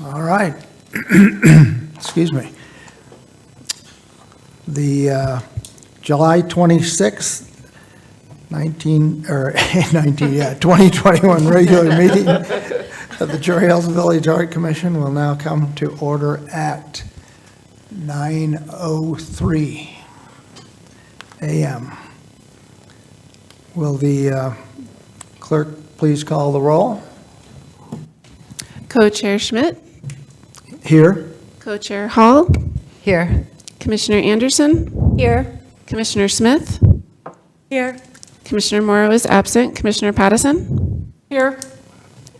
All right. Excuse me. The July 26th, 2021 regular meeting of the Cherry Hills Village Art Commission will now come to order at 9:03 a.m. Will the clerk please call the roll? Co-Chair Schmidt, Here. Co-Chair Hall, Here. Commissioner Anderson, Here. Commissioner Smith, Here. Commissioner Morrow is absent, Commissioner Pattison, Here.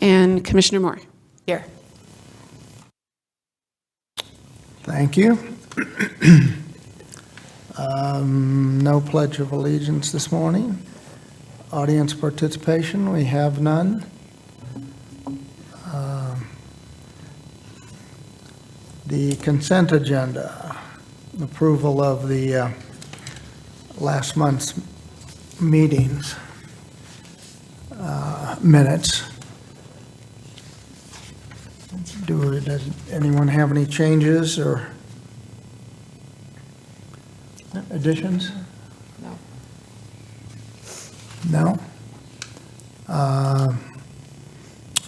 and Commissioner Moore. Here. Thank you. No pledge of allegiance this morning. Audience participation, we have none. The consent agenda, approval of the last month's meetings minutes. Does anyone have any changes or additions? No?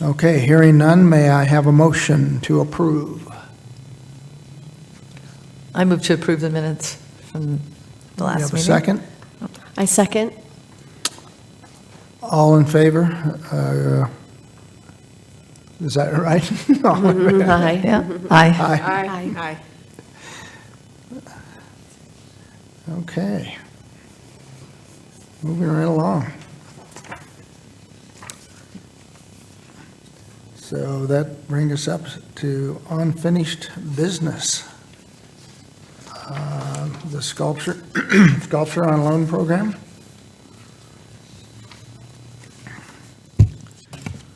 Okay, hearing none, may I have a motion to approve? I move to approve the minutes from the You last have a meeting. second? I second. All in favor? Is that right? All in favor? Aye. Yeah. Aye. Aye. Aye. Okay. Moving right along. So that brings us up to unfinished business. The sculpture on loan program.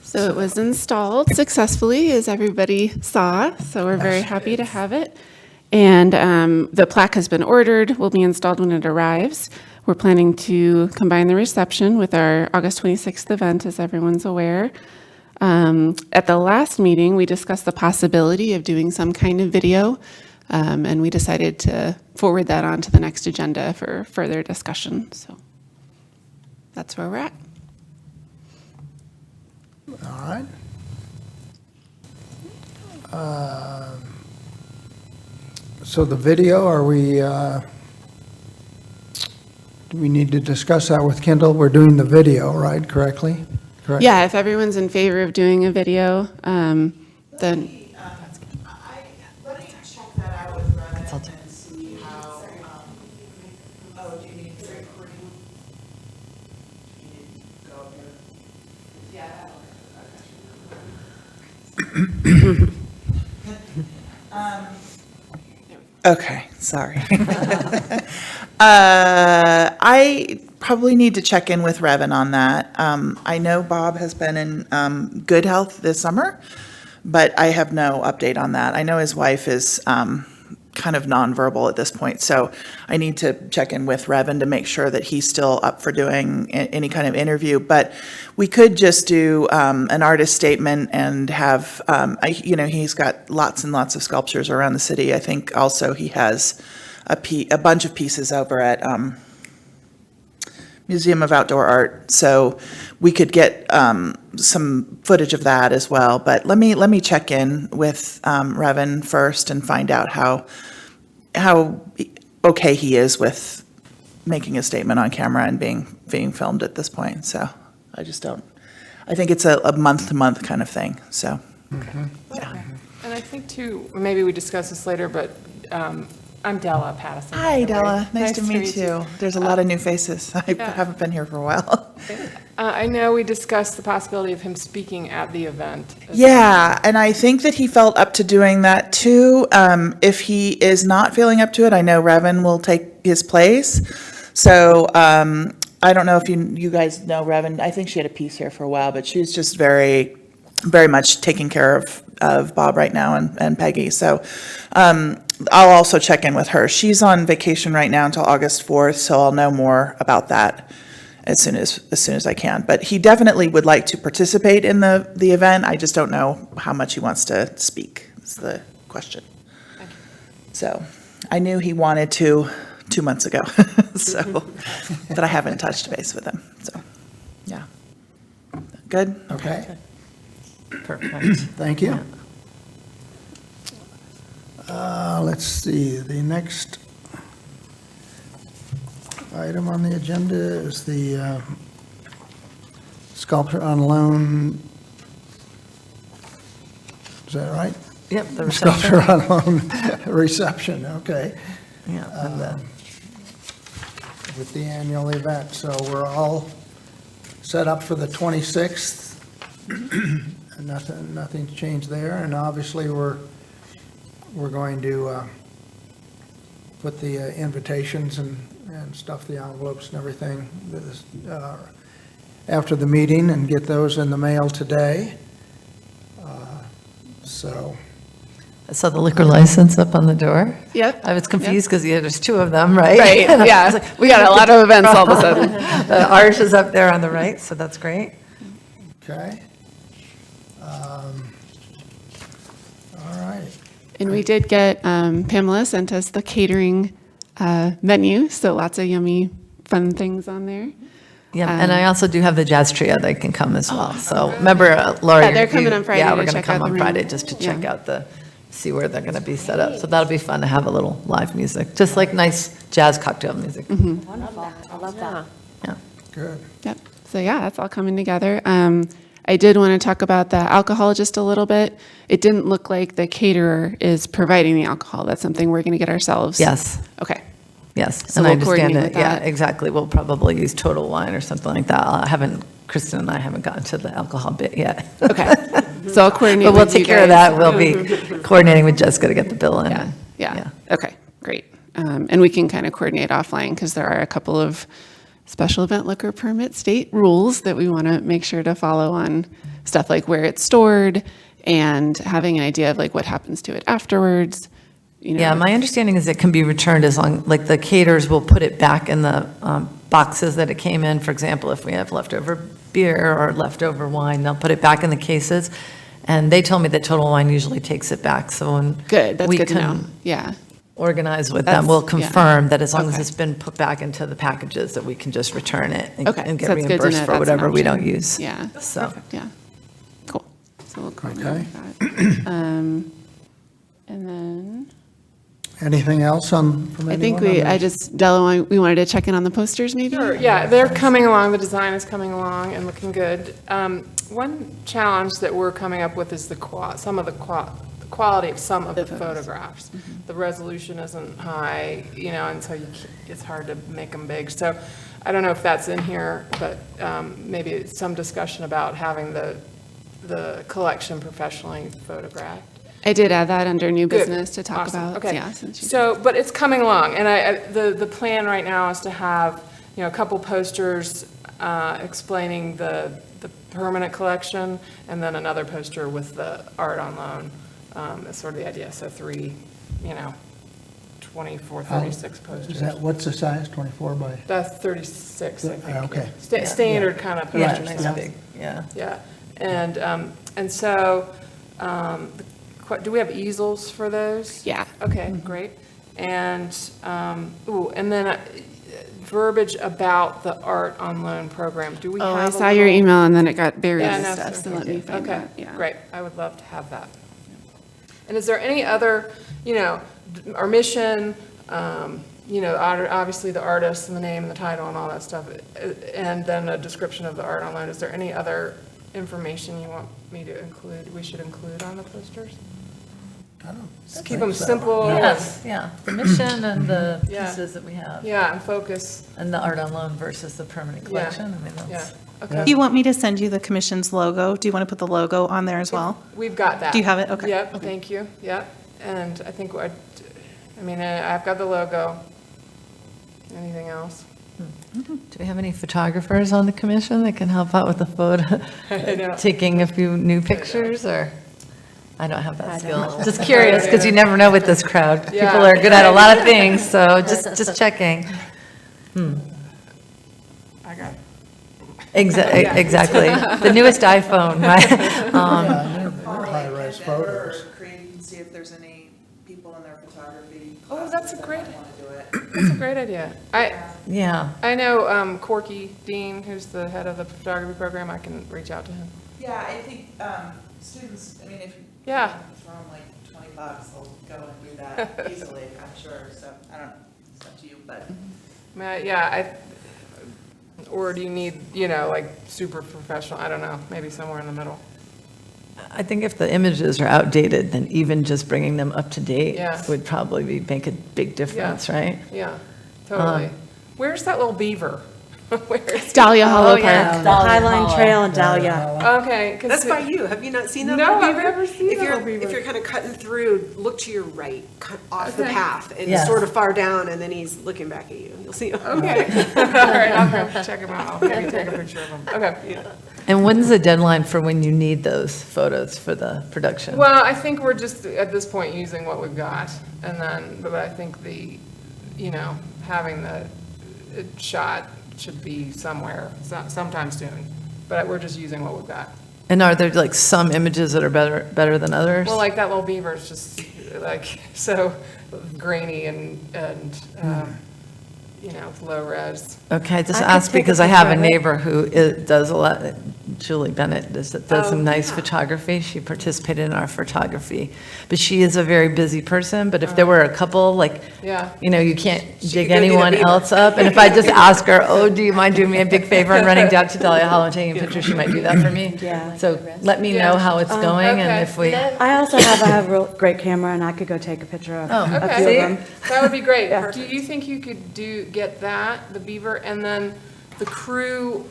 So it was installed successfully, as everybody saw, so we're very happy to have it. And the plaque has been ordered, will be installed when it arrives. We're planning to combine the reception with our August 26th event, as everyone's aware. At the last meeting, we discussed the possibility of doing some kind of video, and we decided to forward that on to the next agenda for further discussion. So that's where we're at. All right. So the video, are we, do we need to discuss that with Kendall? We're doing the video, right, correctly? Correct? Yeah, if everyone's in favor of doing a video, then Let me check that out with Revan and see how, oh, do you need to recording? Do you need to go up here? Okay, sorry. I probably need to check in with Revan on that. I know Bob has been in good health this summer, but I have no update on that. I know his wife is kind of nonverbal at this point, so I need to check in with Revan to make sure that he's still up for doing any kind of interview. But we could just do an artist statement and have, he's got lots and lots of sculptures around the city. I think also he has a bunch of pieces over at Museum of Outdoor Art, so we could get some footage of that as well. But let me check in with Revan first and find out how okay he is with making a statement on camera and being filmed at this point. So I think it's a month-to-month kind of thing, so. Yeah. And I think too, maybe we discuss this later, but I'm Della Pattison. Hi, by the way. Della. Nice to meet you. There's a lot of new faces. I haven't been here for a while. I know we discussed the possibility of him speaking at the event. Yeah, and I think that he felt up to doing that too. If he is not feeling up to it, I know Revan will take his place. So I don't know if you guys know Revan. I think she had a piece here for a while, but she's just very, very much taking care of Bob right now and Peggy. So I'll also check in with her. She's on vacation right now until August 4th, so I'll know more about that as soon as I can. But he definitely would like to participate in the event. I just don't know how much he wants to speak. is the question. So I knew he wanted to 2 months ago, so, but I haven't touched base with him, so, yeah. Good? Okay, Perfect. thank you. Let's see, the next item on the agenda is the sculpture on loan. Is that right? Yep, the reception. Sculpture on loan reception, okay, Yeah, and the- with the annual event. So we're all set up for the 26th. And nothing's changed there. And obviously, we're going to put the invitations and stuff, the envelopes and everything, after the meeting and get those in the mail today. So, I saw the liquor license up on the door. Yep. I was confused because there's two of them, right? Right, yeah. We got a lot of events all of a sudden. The Irish is up there on the right, so that's great. okay. All right. And we did get, Pamela sent us the catering menu, so lots of yummy, fun things on there. Yeah, and I also do have the jazz trio that can come as well. So remember, Laura. Yeah, they're coming you- on Friday Yeah, to we're going to check come out on the Friday room. just to check Yeah. out see where they're going to be set up. So that'll be fun to have a little live music, just like nice jazz cocktail music. Wonderful. I love that. Yeah. Good. Yep. So yeah, it's all coming together. I did want to talk about the alcohol just a little bit. It didn't look like the caterer is providing the alcohol. That's something we're going to get ourselves. Yes. Okay. Yes, So and I we'll understand coordinate that, with yeah, that. exactly. We'll probably use Total Wine or something like that. Kristen and I haven't gotten to the alcohol bit yet. Okay. So I'll coordinate But we'll with you take care of guys. that. We'll be coordinating with Jessica to get the bill in. Yeah. Yeah. Okay. Great. And we can kind of coordinate offline because there are a couple of special event liquor permit state rules that we want to make sure to follow on stuff like where it's stored and having an idea of like what happens to it afterwards. You know. Yeah, my understanding is it can be returned as long, like the caterers will put it back in the boxes that it came in. For example, if we have leftover beer or leftover wine, they'll put it back in the cases. And they told me that Total Wine usually takes it back, so when Good. That's we good to know. can Yeah. organize with them, That's- we'll yeah. confirm that as long as Okay. it's been put back into the packages, that we can just return it and Okay. and So get that's good to reimbursed know for that's an whatever we option. don't use. Yeah. So, Perfect. Yeah. Cool. So we'll coordinate Okay. with that. And then Anything else from anyone? I think on this? I just, Della, we wanted to check in on the posters maybe? Sure, yeah, they're coming along, the design is coming along and looking good. One challenge that we're coming up with is the quality of some of the photographs. The resolution isn't high, and so it's hard to make them big. So I don't know if that's in here, but maybe some discussion about having the collection professionally photographed. I did add that under new Good. business to talk Awesome. about. Okay. Yeah, since you- So, but it's coming along, and the plan right now is to have, a couple posters explaining the permanent collection, and then another poster with the art on loan. That's sort of the idea. So 3, 24, 36 posters. Is that, what's the size, 24 by? That's 36, I think. Okay. Standard kind of yeah, poster nice size. big, yeah. Yeah, and so, do we have easels for those? Yeah. Okay, great. And, and then verbiage about the art on loan program. Do we have Oh, I a saw your little- email and then it got buried Yeah, and no, stuff, so let me find Okay, that. Yeah. great. I would love to have that. And is there any other, our mission, obviously the artist and the name and the title and all that stuff, and then a description of the art on loan. Is there any other information you want me to include, we should include on the posters? Just keep them simple. Yes, yeah, the mission and the Yeah. pieces that we have. Yeah, and focus. And the art on loan versus the permanent collection, I mean, Yeah, that's, okay. Do you want me to send you the commission's logo? Do you want to put the logo on there as well? We've got that. Do you have it? Okay. Yep, thank you, yep. And I think, I've got the logo. Anything else? do we have any photographers on the commission that can help out with the photo? I know. Taking a few new pictures, or? I don't have that skill. Just curious, because you never know with this crowd. People Yeah. are good at a lot of things, so just checking. I got it. Exactly. The newest iPhone, right? Yeah, they're high-res photos. Creating there's any people in their photography Oh, classes that's a that great- might want to do it. That's a great idea. Yeah. I know Corky Dean, who's the head of the photography program. I can reach out to him. Yeah, I think students, I mean, if you Yeah. throw them like $20, they'll go and do that easily, I'm sure. So I don't know, it's up to you, but. Or do you need, you know, like super professional? I don't know, maybe somewhere in the middle. I think if the images are outdated, then even just bringing them up to date Yeah. would probably make a big difference, right? Yeah, totally. Where's that little beaver? Where's? Dahlia Hollow yeah. Park. The Highline Trail in Dahlia. Okay. 'cause That's by you. Have you not seen that? No, little I've beaver? never seen If that you're little beaver. If you're kind of cutting through, look to your right, cut off the Okay. path, and Yes. sort of far down, and then he's looking back at you. You'll see him. Okay. All right, I'll go check him out. I'll maybe take a picture of him. Okay. And when's the deadline for when you need those photos for the production? Well, I think we're just at this point using what we've got, and then, but I think having the shot should be somewhere, sometime soon. But we're just using what we've got. And are there like some images that are better than others? Well, like that little beaver is just like so grainy and low res. Okay, I just I could asked take a because I have a picture of it. neighbor who does a lot, Julie Bennett does some nice yeah. photography. She participated in our photography. But she is a very busy person, but if there were a couple, like, Yeah. you can't dig could go get a anyone beaver. else up. And if I just ask her, oh, do you mind doing me a big favor and running down to Dahlia Hollow and taking a picture, she might do that for me. Yeah. So let me know how it's going Okay. and if we, I also have a real great camera, and I could go take a picture of Oh, a few Okay, of them. that would be great. Do you think you could get that, the beaver, and then the crew,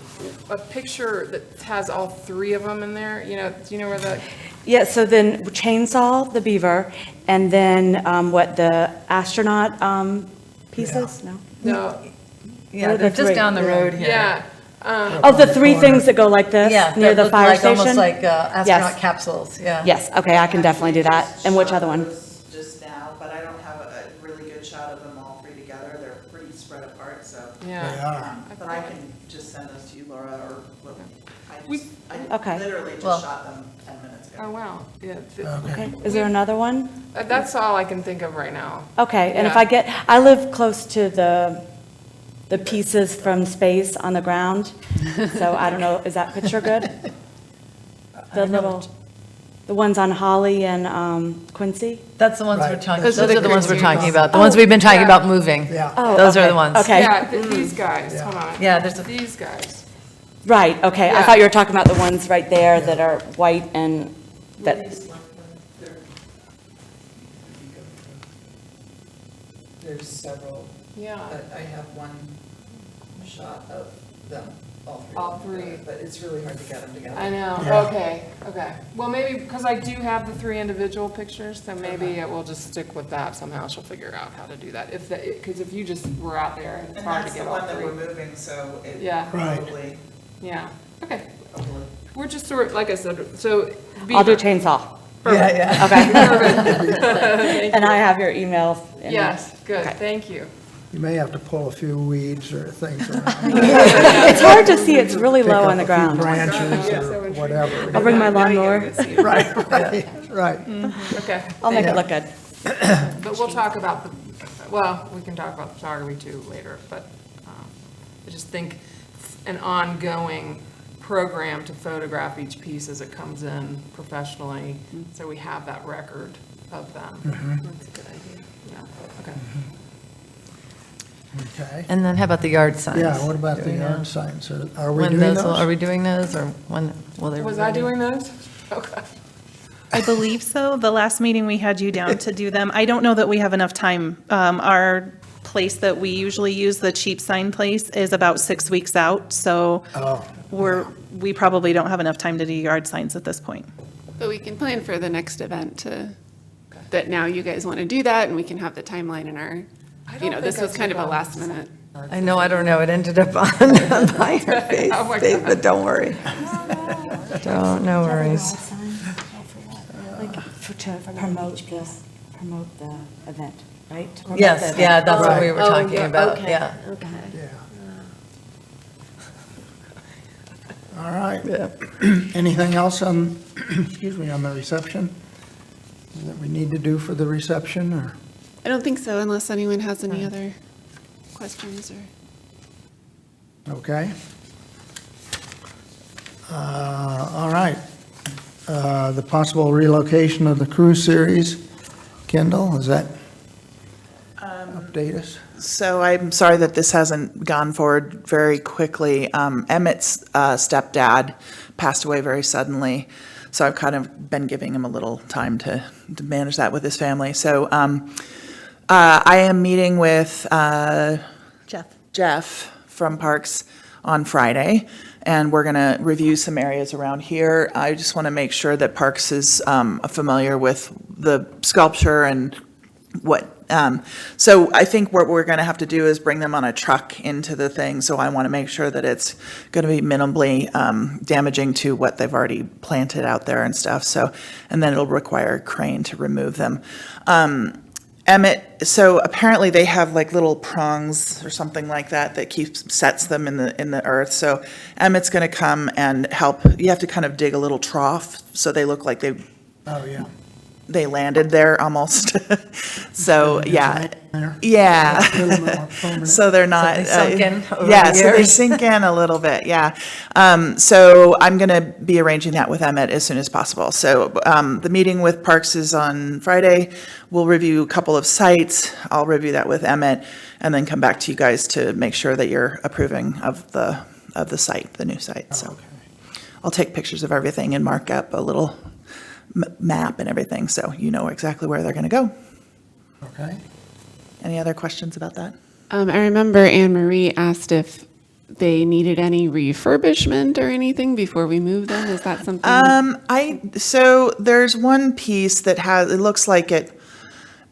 a picture that has all three of them in there? Do you know where the, Yeah, so then chainsaw the beaver, and then what, the astronaut pieces? No? no, yeah, What are they're the just three? down the road here. yeah. Oh, the three things that go like this, Yeah, near that the look fire like, station? almost like astronaut Yes. capsules, yeah. Yes, okay, I can definitely do that. And which Shot other one? those Just now, but I don't have a really good shot of them all three together. They're pretty spread apart, so. Yeah. They are. But I can just send those to you, Laura, or what, We- I Okay. literally just Well- shot them 10 minutes ago. Oh, wow. Yeah. Okay, is there another one? That's all I can think of right now. Okay, and if Yeah. I live close to the pieces from space on the ground, so I don't know, is that picture good? The ones on Holly and Quincy? That's the ones we're Right. talking, Those those are are the ones we're creative talking ones. about, the ones we've been talking yeah. about moving. Yeah. Oh, Those are okay, the ones. Okay, Yeah, these guys, hold on. Yeah, there's a- These guys. right, okay, I Yeah. thought you were talking about the ones right there that are white and that, There's several, Yeah. I have one shot of them, all three. All three. But it's really hard to get them together. I know, Yeah. okay. Well, maybe, because I do have the three individual pictures, so maybe it will just stick with that somehow. She'll figure out how to do that. Because if you just were out there, and it's And hard to that's the get all one that we're three. moving, so it Yeah. Right. probably, Yeah, okay. We're just sort of, like I said, so. I'll do Beaver. chainsaw. Yeah, yeah. Okay. And I have your email. in- Yes, good, Okay. thank you. You may have to pull a few weeds or things around. It's hard to see, it's really Pick low up on the a few ground. branches Yeah. or whatever. I'll bring my lawnmower. Right, right. Okay, I'll make it look good. but we'll talk about we can talk about photography too later, but I just think an ongoing program to photograph each piece as it comes in professionally, so we have that record of them. That's a good idea. Yeah, okay. Okay. And then how about the yard signs? Yeah, what about Do the we know yard signs? Are we when doing those will- Are those? we doing those, or when will they? be Was I ready? doing those? Okay. I believe so. The last meeting we had you down to do them. I don't know that we have enough time. Our place that we usually use, the cheap sign place, is about 6 weeks out, so Oh, we probably don't have enough time to do yard signs at this point. But we can plan for the next event that now you guys want to do that, and we can have the timeline in our, this think I was kind of a took last on minute. I know, I don't know, it ended up on my face, Oh my God. but don't worry. Don't, no worries. Like, to promote the event, right? To promote Yes, the event. yeah, that's what we Right. were talking about, yeah. yeah. All right. Yeah. Anything else on, excuse me, on the reception? that we need to do for the reception, or? I don't think so unless anyone has any other questions or. Okay. All right. The possible relocation of the cruise series. Kendall, is that, update us? So I'm sorry that this hasn't gone forward very quickly. Emmett's stepdad passed away very suddenly, so I've kind of been giving him a little time to manage that with his family. So I am meeting with Jeff from Parks on Friday, and we're going to review some areas around here. I just want to make sure that Parks is familiar with the sculpture and what. So I think what we're going to have to do is bring them on a truck into the thing. So I want to make sure that it's going to be minimally damaging to what they've already planted out there and stuff. So, and then it'll require a crane to remove them. Emmett, so apparently they have like little prongs or something like that that sets them in the earth. So Emmett's going to come and help. You have to kind of dig a little trough so they look like Oh, yeah. they landed there almost. So, yeah. A Yeah. little more permanent. So they're not. they sunk in over Yeah, the so they years. sink in a little bit, yeah. So I'm going to be arranging that with Emmett as soon as possible. So the meeting with Parks is on Friday. We'll review a couple of sites. I'll review that with Emmett and then come back to you guys to make sure that you're approving of the site, the new site, so. I'll take pictures of everything and mark up a little map and everything, so you know exactly where they're going to go. Okay. Any other questions about that? I remember Anne Marie asked if they needed any refurbishment or anything before we move them. Is that something? So there's one piece that it looks like it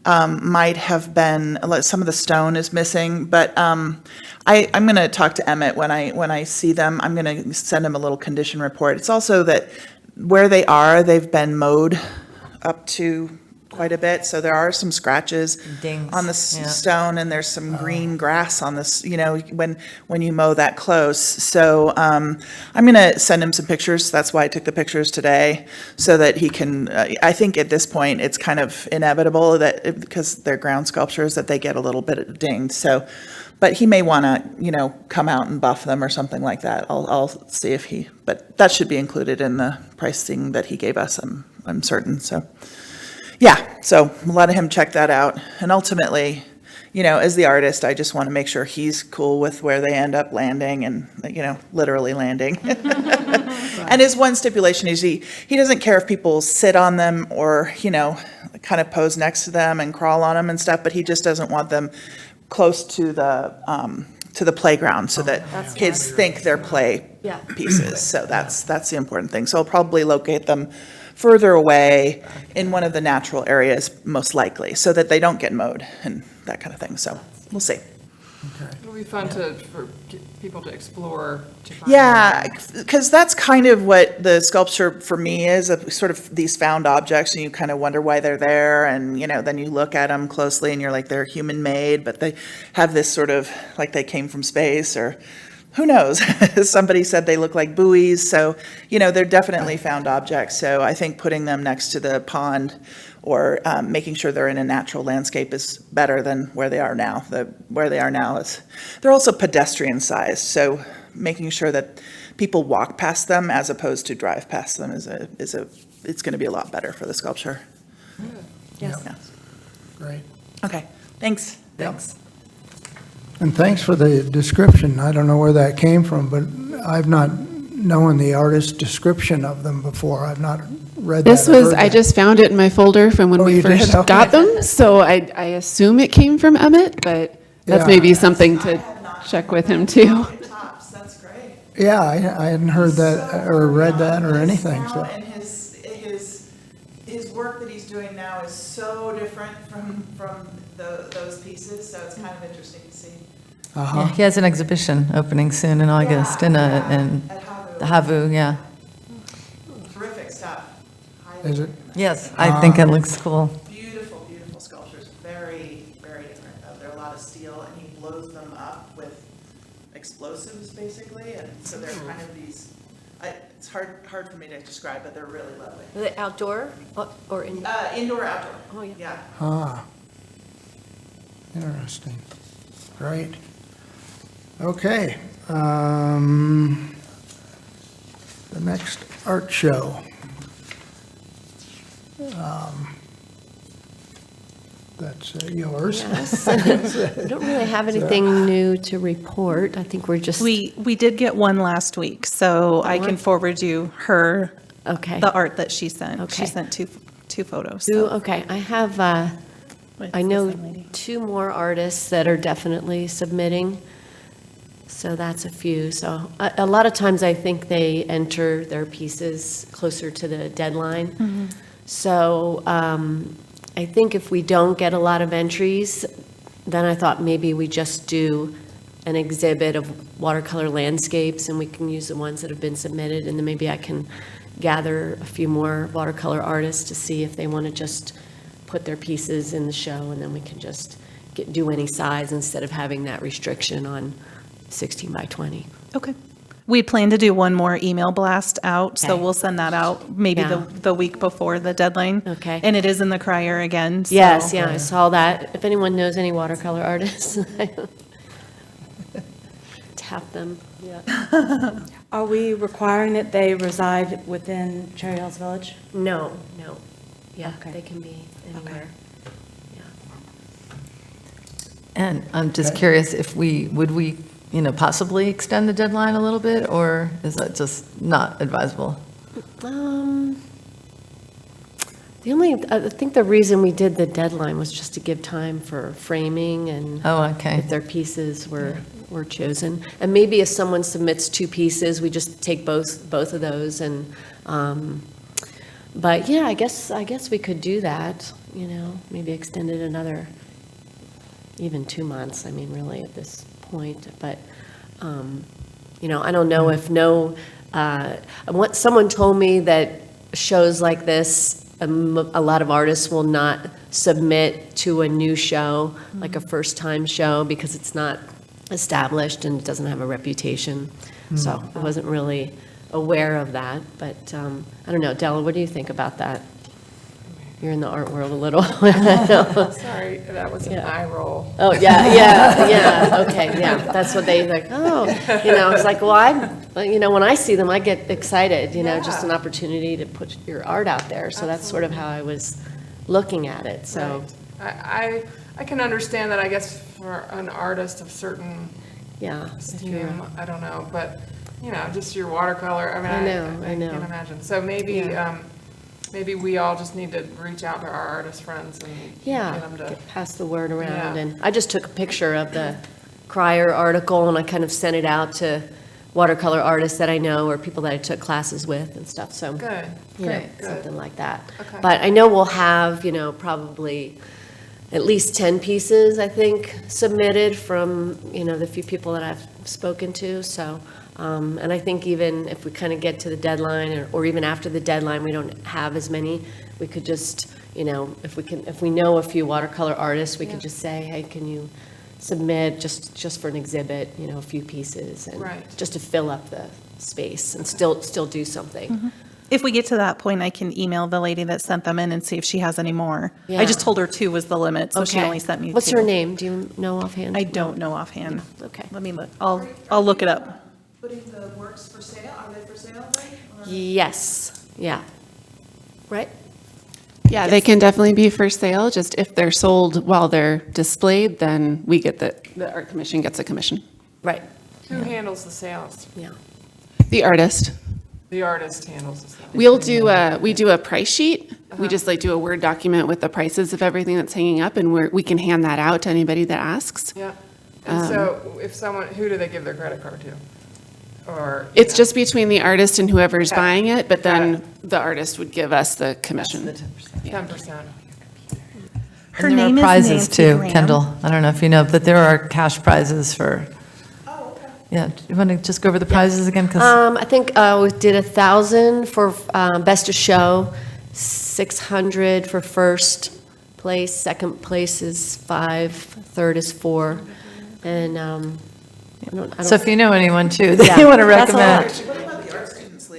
might have been, some of the stone is missing, but I'm going to talk to Emmett when I see them. I'm going to send him a little condition report. It's also that where they are, they've been mowed up to quite a bit, so there are some scratches Dings, on the yeah. stone, and there's some green grass on this, when you mow that close. So I'm going to send him some pictures. That's why I took the pictures today, so that he can, I think at this point, it's kind of inevitable that, because they're ground sculptures, that they get a little bit dinged. So, but he may want to, come out and buff them or something like that. I'll see if but that should be included in the pricing that he gave us, I'm certain, so. Yeah, so I'll let him check that out. And ultimately, as the artist, I just want to make sure he's cool with where they end up landing and, literally landing. And his one stipulation is he doesn't care if people sit on them or, kind of pose next to them and crawl on them and stuff, but he just doesn't want them close to the playground so that kids think they're play Yeah. pieces. So that's the important thing. So I'll probably locate them further away in one of the natural areas, most likely, so that they don't get mowed and that kind of thing. So we'll see. It'll be fun for people to explore. To find Yeah, because that's kind of what the sculpture for me is, sort of these found objects, and you kind of wonder why they're there, and, then you look at them closely and you're like, they're human-made, but they have this sort of, like they came from space, or who knows? Somebody said they look like buoys, so, they're definitely found objects. So I think putting them next to the pond or making sure they're in a natural landscape is better than where they are now. Where they are now they're also pedestrian sized, so making sure that people walk past them as opposed to drive past them it's going to be a lot better for the sculpture. Yes. Yeah. Great. Okay, thanks. Thanks. And thanks for the description. I don't know where that came from, but I've not known the artist's description of them before. I've not read that. This or was, heard I that. just found it in my folder from when Oh, we you did? first Okay. got them. So I assume it came from Emmett, but that's Yeah. maybe something to check with him too. Tops, that's great. Yeah, I hadn't heard that or read that or anything, so. And his work that he's doing now is so different from those pieces, so it's kind of interesting to see. Uh-huh. Yeah, he has an exhibition opening soon in August in At the Havu, yeah. Terrific stuff. Is it? Yes, I think it looks cool. Beautiful, beautiful sculptures, very, very different. There are a lot of steel, and he blows them up with explosives, basically, and so they're kind of these It's hard for me to describe, but they're really lovely. Are they outdoor or in? Indoor, outdoor. Oh, yeah. Yeah. Ah, interesting. Great. Okay. The next art show. That's yours. Yes. I don't really have anything new to report. I think we're just. We did get one last week, so I can forward you her, Okay. the art that she sent. Okay. She sent two photos. Ooh, so okay, I have, it's I the know same lady. 2 more artists that are definitely submitting. So that's a few. So a lot of times I think they enter their pieces closer to the deadline. So I think if we don't get a lot of entries, then I thought maybe we just do an exhibit of watercolor landscapes and we can use the ones that have been submitted. And then maybe I can gather a few more watercolor artists to see if they want to just put their pieces in the show, and then we can just do any size instead of having that restriction on 16 by 20. Okay. We plan to do one more email blast out, so Okay. we'll send that out maybe Yeah. the week before the deadline. Okay. And it is in the crier again, so. Yes, yeah, I saw that. If anyone knows any watercolor artists, tap them, yeah. Are we requiring that they reside within Cherry Hills Village? No, no, yeah, Okay. they can be anywhere. And I'm just Okay. curious if would we, possibly extend the deadline a little bit, or is that just not advisable? I think the reason we did the deadline was just to give time for framing and Oh, okay. if their pieces were chosen. And maybe if someone submits 2 pieces, we just take both of those and, but yeah, I guess we could do that, maybe extend it another, even 2 months, I mean, really at this point, but, I don't know if someone told me that shows like this, a lot of artists will not submit to a new show, like a first-time show, because it's not established and it doesn't have a reputation. So I wasn't really aware of that, but I don't know. Della, what do you think about that? You're in the art world a little. Sorry, that was an Yeah. eye roll. Oh, yeah, okay, yeah. That's what they like, it's like, well, when I see them, I get excited, just an opportunity to put your art out there. So that's sort of how I was looking at it, so, Right. I can understand that, I guess, for an artist of certain yeah. esteem, I don't know, but, just your watercolor, I mean, I know. can't imagine. So maybe, maybe we all just need to reach out to our artist friends and Yeah, get them to. pass the word around. Yeah. And I just took a picture of the Crier article and I kind of sent it out to watercolor artists that I know or people that I took classes with and stuff, so. Good, Good, good. something like that. Okay. But I know we'll have, probably at least 10 pieces, I think, submitted from, the few people that I've spoken to, so. And I think even if we kind of get to the deadline or even after the deadline, we don't have as many, we could just, if we know a few watercolor artists, we could just say, hey, can you submit just for an exhibit, a few pieces and Right. just to fill up the space and still do something. If we get to that point, I can email the lady that sent them in and see if she has any more. Yeah. I just told her 2 was the limit, so she Okay. only sent me 2. What's her name? Do you know offhand? I don't know offhand. Okay. Let me look. I'll look it up. Putting the works for sale, are they for sale, right? Yes, yeah. Right? Yeah, they can definitely be for sale, just if they're sold while they're displayed, then we get the art commission gets a commission. Right, Who handles the sales? yeah. The artist. The artist handles the sales. We do a price sheet. We just do a Word document with the prices of everything that's hanging up, and we can hand that out to anybody that asks. Yeah. And so if who do they give their credit card to? Or? It's just between the artist and whoever's Okay. buying it, but Got then the artist would give us the commission. 10%. Her And there are name is prizes Nancy too, Graham. Kendall. I don't know if you know, but there are cash prizes for. Oh, okay. Yeah, do you want to just go over the prizes again? 'Cause- I think we did 1,000 for Best of Show, 600 for first place, second place is 5, third is 4, and I don't. So if you know anyone too that Yeah. you want to That's a lot. recommend. What about the art students league?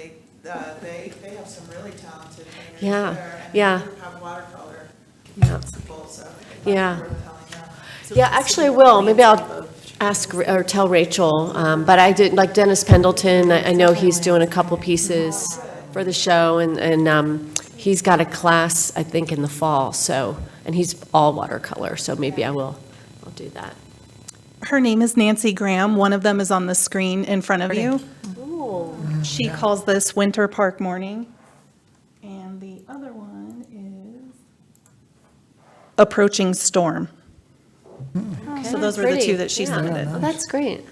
Yeah, there, and yeah. the group have watercolor Yeah. people, so I think that's Yeah. worth telling them. Yeah, actually, I will. Maybe I'll ask or tell Rachel. But I did, like Dennis Pendleton, I know he's doing a couple pieces for the show, and he's got a class, I think, in the fall, so, and he's all watercolor, so maybe I'll do that. Her name is Nancy Graham. One of them is on the screen in front of you. Oh, She calls this Winter Park Morning. And the other one is Approaching Storm. So those were the two that she submitted. Oh, that's great.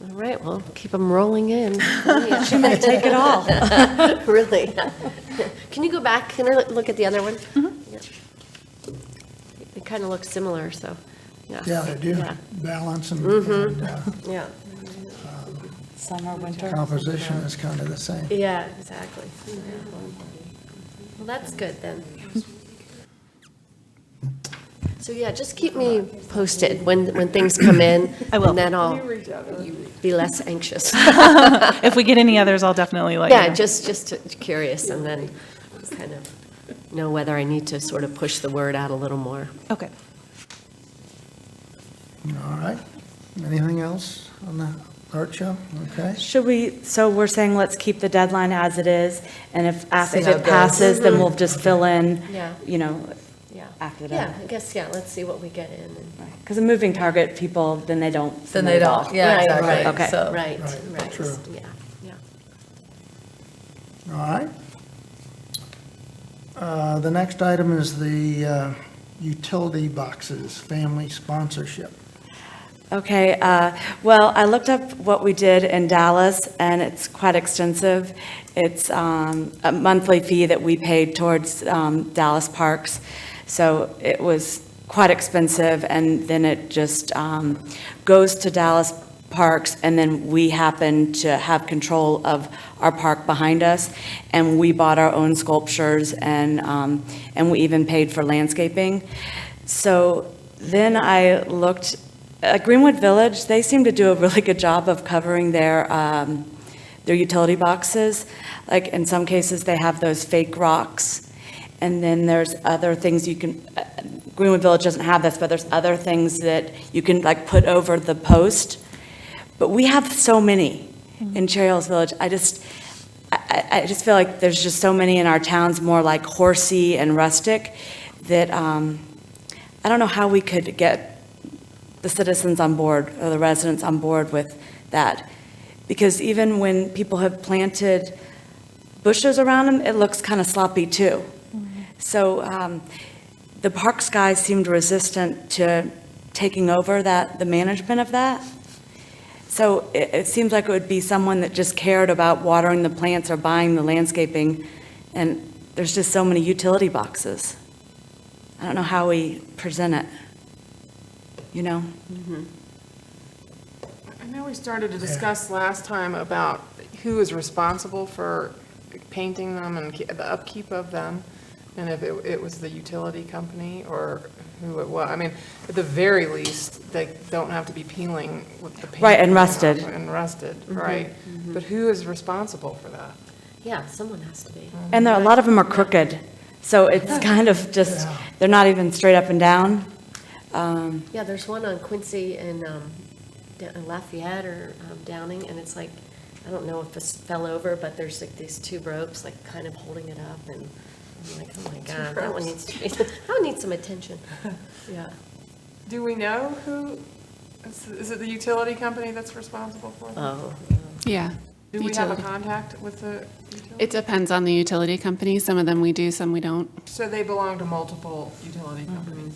All right, well, keep them rolling in. She might take it all. Really? Can you go back? Can I look at the other one? Yeah. They kind of look similar, so, yeah. Yeah, they do. Yeah. Balance and Yeah, Summer, winter. composition is kind of the same. yeah, exactly. Well, that's good then. So, yeah, just keep me posted when things come in. I will. And then I'll be less anxious. If we get any others, I'll definitely let you Yeah, know. just curious, and then kind of know whether I need to sort of push the word out a little more. Okay. All right. Anything else on the art show? Okay. Should we, so we're saying let's keep the deadline as it is, and if See how it it goes. passes, then we'll just fill in, Yeah. you know, Yeah. after Yeah, that. I guess, yeah, let's see what we get in. and- Because a moving target, people, then they don't. Then they don't, yeah, Right, exactly. right. Okay. So- Right, Right, right. true. Yeah, yeah. All right. The next item is the utility boxes, family sponsorship. Okay, well, I looked up what we did in Dallas, and it's quite extensive. It's a monthly fee that we paid towards Dallas parks, so it was quite expensive, and then it just goes to Dallas parks, and then we happen to have control of our park behind us, and we bought our own sculptures, and we even paid for landscaping. So then I looked. Greenwood Village, they seem to do a really good job of covering their utility boxes. Like, in some cases, they have those fake rocks. And then there's other things you can, Greenwood Village doesn't have this, but there's other things that you can, like, put over the post. But we have so many in Cherry Hills Village. I just feel like there's just so many in our towns, more like horsey and rustic, that I don't know how we could get the citizens on board or the residents on board with that. Because even when people have planted bushes around them, it looks kind of sloppy too. So the parks guys seemed resistant to taking over the management of that. So it seems like it would be someone that just cared about watering the plants or buying the landscaping, and there's just so many utility boxes. I don't know how we present it. You know? I know we started to discuss last time about who is responsible for painting them and the upkeep of them, and if it was the utility company or who it was. I mean, at the very least, they don't have to be peeling with the paint. Right, and rusted. And rusted, right. But who is responsible for that? Yeah, someone has to be. And a lot of them are crooked, so it's kind of just, they're not even straight up and down. Yeah, there's one on Quincy and Lafayette or Downing, and it's like, I don't know if it fell over, but there's like these two ropes, like kind of holding it up, and I'm like, oh my God, that one needs to be, that one needs some attention. Yeah. Do we know who, is it the utility company that's responsible for them? Oh, Yeah. Do we have a utility. contact with the utility? It depends on the utility company. Some of them we do, some we don't. So they belong to multiple utility companies?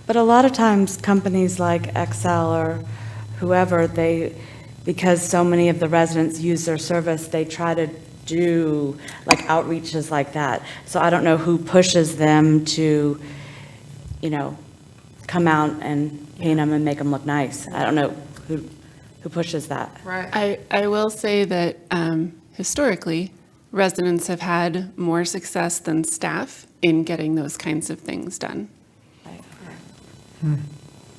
But a lot of times, companies like Excel or whoever, because so many of the residents use their service, they try to do like outreaches like that. So I don't know who pushes them to, come out and paint them and make them look nice. I don't know who pushes that. Right. I will say that historically, residents have had more success than staff in getting those kinds of things done.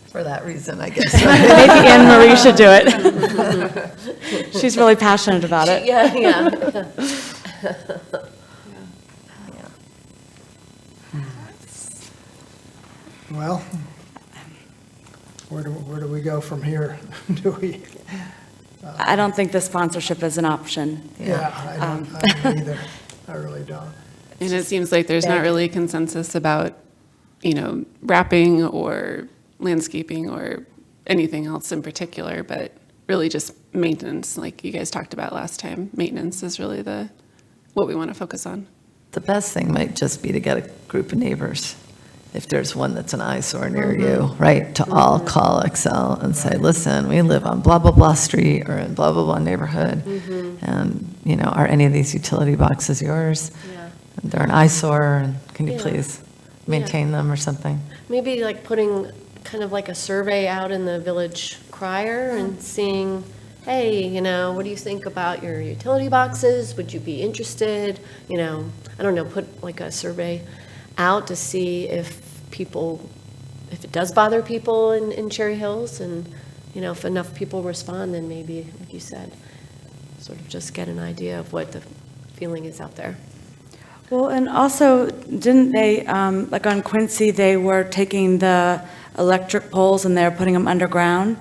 For that reason, I guess. Maybe Anne Marie should do it. She's really passionate about it. yeah. Well, where do we go from here? Do we? I don't think the sponsorship is an option. Yeah, I don't either. I really don't. And it seems like there's not really a consensus about, wrapping or landscaping or anything else in particular, but really just maintenance, like you guys talked about last time. Maintenance is really what we want to focus on. The best thing might just be to get a group of neighbors, if there's one that's an eyesore near you, right? To all call Excel and say, listen, we live on blah, blah, blah street or in blah, blah, blah neighborhood. And, are any of these utility boxes yours? Yeah. And they're an eyesore, and can you Yeah. please maintain them or something? Maybe like putting kind of like a survey out in the village crier and seeing, hey, what do you think about your utility boxes? Would you be interested? I don't know, put like a survey out to see if it does bother people in Cherry Hills, and, if enough people respond, then maybe, like you said, sort of just get an idea of what the feeling is out there. Well, and also, didn't they, like on Quincy, they were taking the electric poles and they're putting them underground?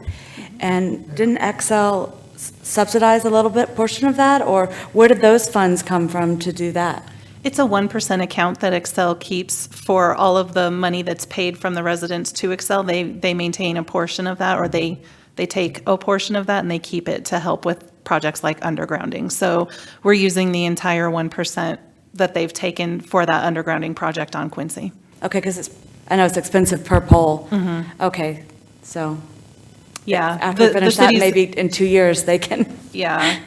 And didn't Excel subsidize a little bit portion of that? Or where did those funds come from to do that? It's a 1% account that Excel keeps for all of the money that's paid from the residents to Excel. They maintain a portion of that, or they take a portion of that and they keep it to help with projects like undergrounding. So we're using the entire 1% that they've taken for that undergrounding project on Quincy. Okay, because I know it's expensive per pole. Okay, so Yeah. after we the finish that, cities- maybe in 2 years, they can. Yeah.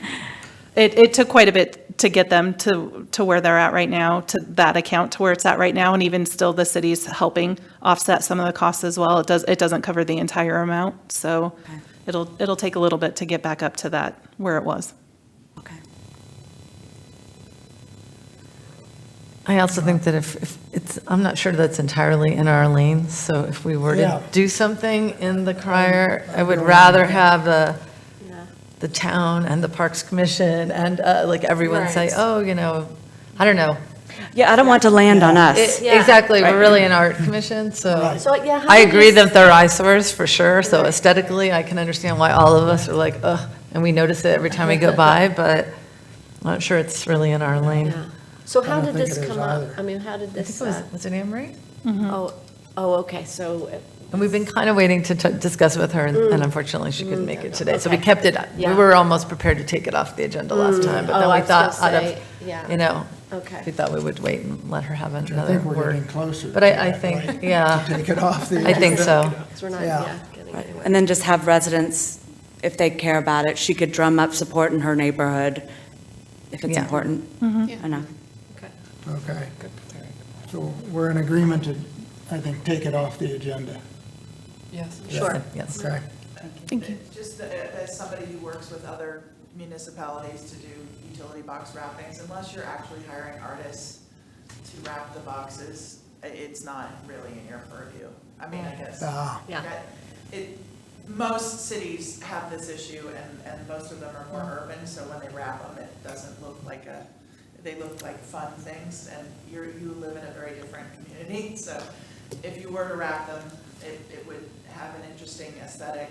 It took quite a bit to get them to where they're at right now, to that account to where it's at right now, and even still the city's helping offset some of the costs as well. It doesn't cover the entire amount, so it'll take a little bit to get back up to that where it was. Okay. I also think that if it's, I'm not sure that's entirely in our lane, so if we were Yeah. to do something in the crier, I would rather have the town and the Parks Commission and like everyone say, Right. oh, I don't know. Yeah, I don't want to land on us. Yeah. Exactly, we're really an art commission, so. So, yeah, how I did agree this- that they're eyesores for sure, so aesthetically, I can understand why all of us are like, ugh, and we notice it every time we go by, but I'm not sure it's really in our lane. Yeah. So how don't did think this it is come up? either. I mean, how did I think this, it was her name right? oh, okay, so, And we've been kind of waiting to discuss with her, and unfortunately, she couldn't make it today. So we Okay. kept it, we Yeah. were almost prepared to take it off the agenda last time, but Oh, then I we was thought gonna out say, of, yeah. we we thought we would wait and let her have I another think we're getting word. closer. But to I that, think, right? yeah, Take it off the. I think so. because we're not, Yeah. getting Right. anywhere. And then just have residents, if they care about it, she could drum up support in her neighborhood if it's Yeah. important enough. Okay. So we're in agreement to, I think, take it off the agenda. Yes. Sure. Yes. Okay. Thank you. Just as somebody who works with other municipalities to do utility box wrappings, unless you're actually hiring artists to wrap the boxes, it's not really in your purview. I mean, I guess. Yeah. Most cities have this issue, and most of them are more urban, so when they wrap them, it doesn't look like they look like fun things, and you live in a very different community, so if you were to wrap them, it would have an interesting aesthetic,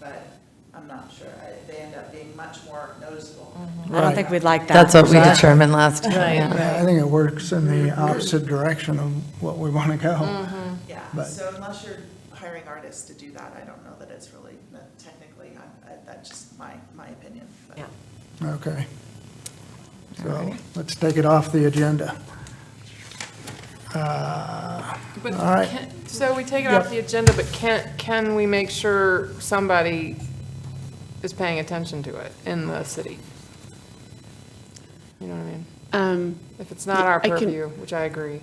but I'm not sure. They end up being much more noticeable. I don't think we'd like that. That's what we Right. determined last time. Right. yeah. Yeah, I think it works in the opposite direction of what we want to go. Yeah, But- so unless you're hiring artists to do that, I don't know that it's really, technically, that's just my opinion. but- Yeah. Okay. So let's take it off the agenda. But All right. so we take it Yep. off the agenda, but can we make sure somebody is paying attention to it in the city? You know what I mean? If it's not our I can- purview, which I agree.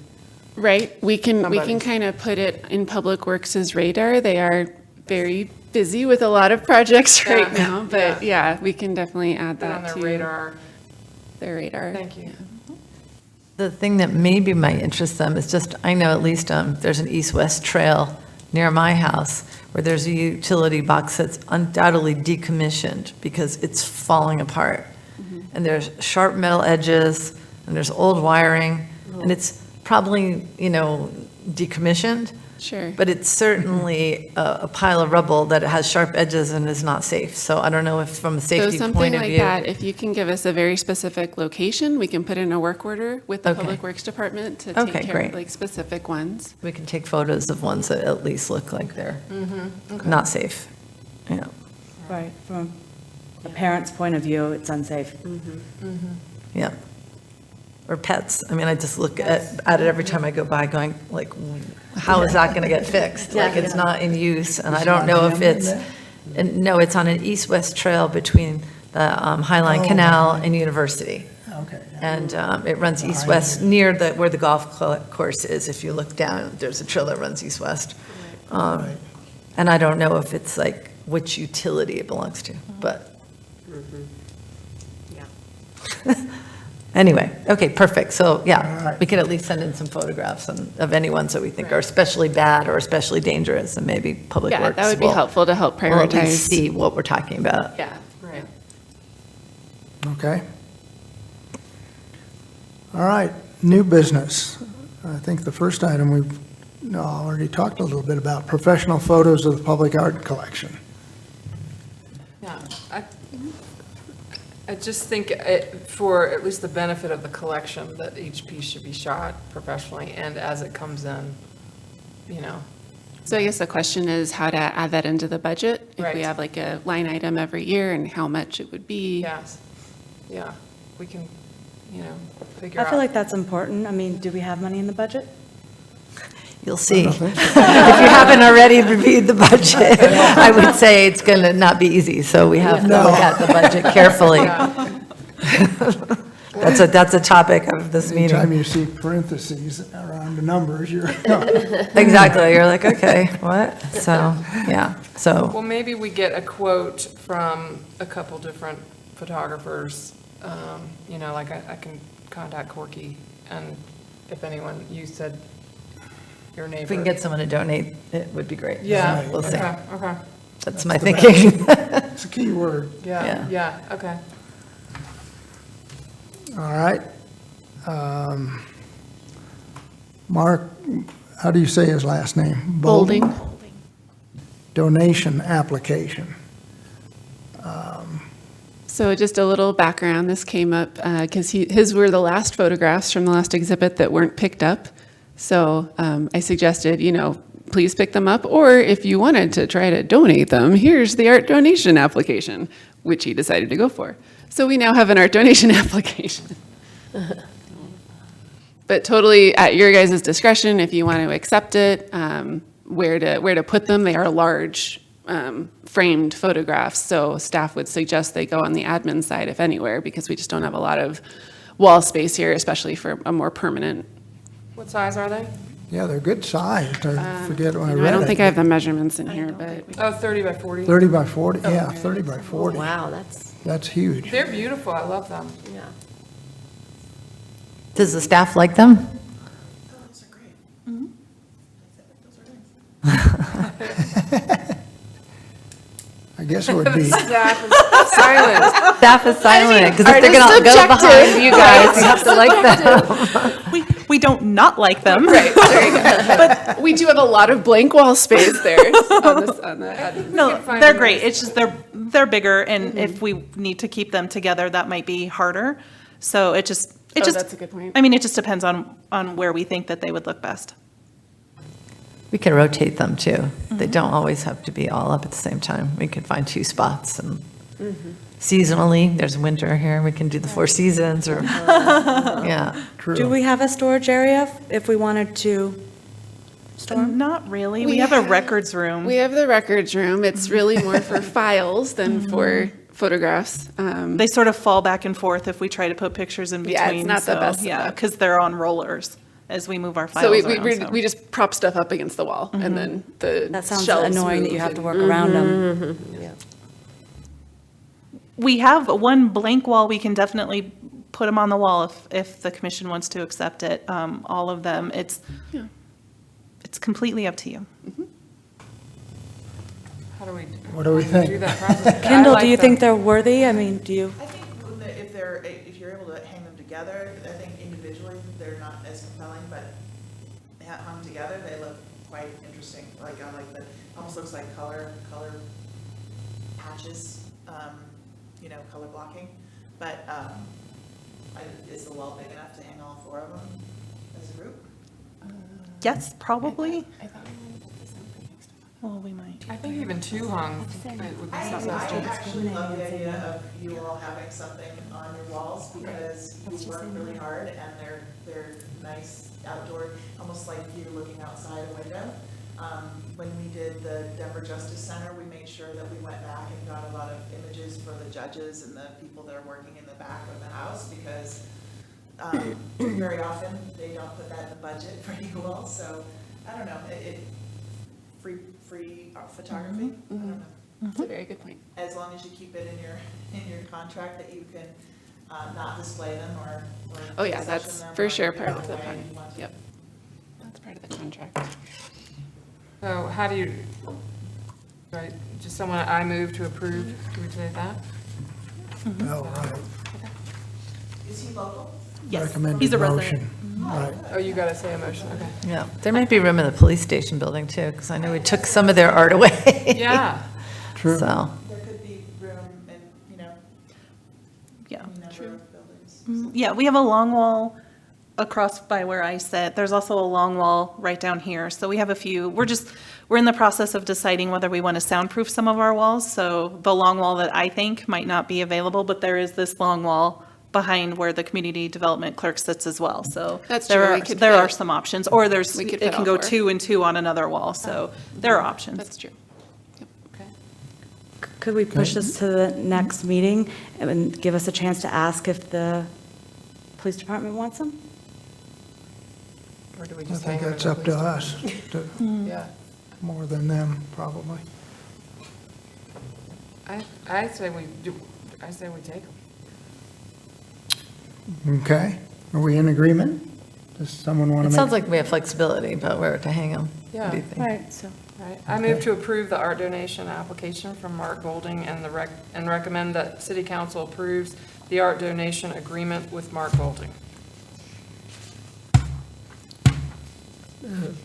Right, we can Somebody's- kind of put it in Public Works' radar. They are very busy with a lot of projects right Yeah. now, but yeah, we can definitely add Put on that their to radar. their radar. Thank you. The thing that maybe might interest them is just, I know at least there's an east-west trail near my house where there's a utility box that's undoubtedly decommissioned because it's falling apart. And there's sharp metal edges, and there's old wiring, and it's probably, decommissioned, Sure. but it's certainly a pile of rubble that has sharp edges and is not safe. So I don't know if from a So safety something point of like view. that, if you can give us a very specific location, we can put in a work order with the Okay. Public Works Department to Okay, take care great. of like specific ones. We can take photos of ones that at least look like they're not safe. Yeah. Right, from a parent's point of view, it's unsafe. Yeah. Or pets. I mean, I just look at it every time I go by going, like, how is that going to get fixed? Like, it's not in use, and I don't know if it's, and no, it's on an east-west trail between the Highline Canal and University. Okay. And it runs east-west near where the golf course is. If you look down, there's a trail that runs east-west. And I don't know if it's like which utility it belongs to, but. Anyway, okay, perfect. So, yeah, right. we could at least send in some photographs of any ones that we think are especially bad or especially dangerous, and maybe Public Yeah, Works that would be will- helpful to help will at least prioritize. see what we're talking about. Yeah. Right. Okay. All right, new business. I think the first item we've already talked a little bit about, professional photos of the public art collection. Yeah, I just think for at least the benefit of the collection, that each piece should be shot professionally and as it comes in, So I guess the question is how to add that into the budget? If we Right. have like a line item every year and how much it would be? Yes, yeah, we can, figure I out. feel like that's important. I mean, do we have money in the budget? You'll see. If you haven't already reviewed the budget, I would say it's going to not be easy, so we have to look at the budget carefully. That's a topic of this Anytime meeting. you see parentheses around the numbers, you're, Exactly, you're like, okay, what? So, yeah, so, Well, maybe we get a quote from a couple different photographers, like I can contact Corky, and if anyone, you said your neighbor. if we can get someone to donate, it would be great. Yeah, We'll see. okay, That's my thinking. it's a key word. yeah, okay. All right. Mark, how do you say his last name? Bolding. Donation application. So just a little background, this came up because his were the last photographs from the last exhibit that weren't picked up. So I suggested, please pick them up, or if you wanted to try to donate them, here's the art donation application, which he decided to go for. So we now have an art donation application. But totally at your guys' discretion if you want to accept it, where to put them. They are large framed photographs, so staff would suggest they go on the admin side, if anywhere, because we just don't have a lot of wall space here, especially for a more permanent. What size are they? Yeah, they're good sized. I forget when I read it. I don't think I have the measurements in here, but Oh, 30 by 40. 30 by 40, yeah, 30 by 40. Wow, that's, That's huge. They're beautiful, I love them. yeah. Does the staff like them? I guess it would be, Staff is silent. Staff is silent, because if they're going to go behind you guys, you have to like them. We don't not like them. right, there you go. We do have a lot of blank wall space there on the admin. No, find they're them. great. It's just they're bigger, and if we need to keep them together, that might be harder. So it just that's a good point. I mean, it just depends on where we think that they would look best. We can rotate them, too. They don't always have to be all up at the same time. We could find 2 spots, and seasonally, there's winter here, we can do the 4 seasons, or, yeah. Do true. we have a storage area if we wanted to store? Not really. We We have a have- records room. We have the records room. It's really more for files than for photographs. They sort of fall back and forth if we try to put pictures in between. Yeah, it's not the so, best Yeah, setup. because they're on rollers as we move our files So around. we just prop stuff up against the wall, and then the That sounds shelves annoying that move you have to and- work around them. We have one blank wall. We can definitely put them on the wall if the commission wants to accept it. All of them. It's completely up to you. How do we? What do we think? Do that process? Kendall, I do you like think them. they're worthy? I mean, do you? I think if you're able to hang them together, I think compelling, but hung together, they look quite interesting. Like, I like the, almost looks like color patches, you know, color blocking. But is the wall big enough to hang all four of them as a group? Yes, probably. Well, we might. I think even two hung, it would be I successful. actually love the idea of you all having something on your walls because you work really hard and they're nice outdoor, almost like you're looking outside a window. When we did the Denver Justice Center, we made sure that we went back and got a lot of images for the judges and the people that are working in the back of the house because very often they don't put that in the budget for you all. So I don't know, free photography. I don't know. That's a very good point. As long as you keep it in your contract that you can not display them or Oh, yeah, session that's them for or sure give part them of the away plan. if you want to. Yep. That's part of the contract. So how do you, right, just someone, I move to approve, do we say that? Oh, right. Is he local? Yes, Recommended he's a resident. motion. Right. Oh, you gotta say a motion, okay. Yeah, there might be room in the police station building too, because I know we took some of their art away. Yeah, True. So, There could be room in, you know, Yeah. any number of buildings. Yeah, we have a long wall across by where I sit. There's also a long wall right down here. So we have a few, we're in the process of deciding whether we want to soundproof some of our walls. So the long wall that I think might not be available, but there is this long wall behind where the community development clerk sits as well. So That's there true. We are, could there fit- are some options, or we could it fit can all go four. 2 and 2 on another wall. So there are options. That's true. okay. Could we push this to the next meeting and give us a chance to ask if the police department wants them? Or do we I just think hang it that's in up the to police us, to- department? Yeah, more than them, probably. I say we do, I say we take them. Okay, are we in agreement? Does someone want to it make? sounds like we have flexibility, but where to hang them. Yeah. What do you think? Right, so. Right, I move to approve the art donation application from Mark Golding and recommend that city council approves the art donation agreement with Mark Golding.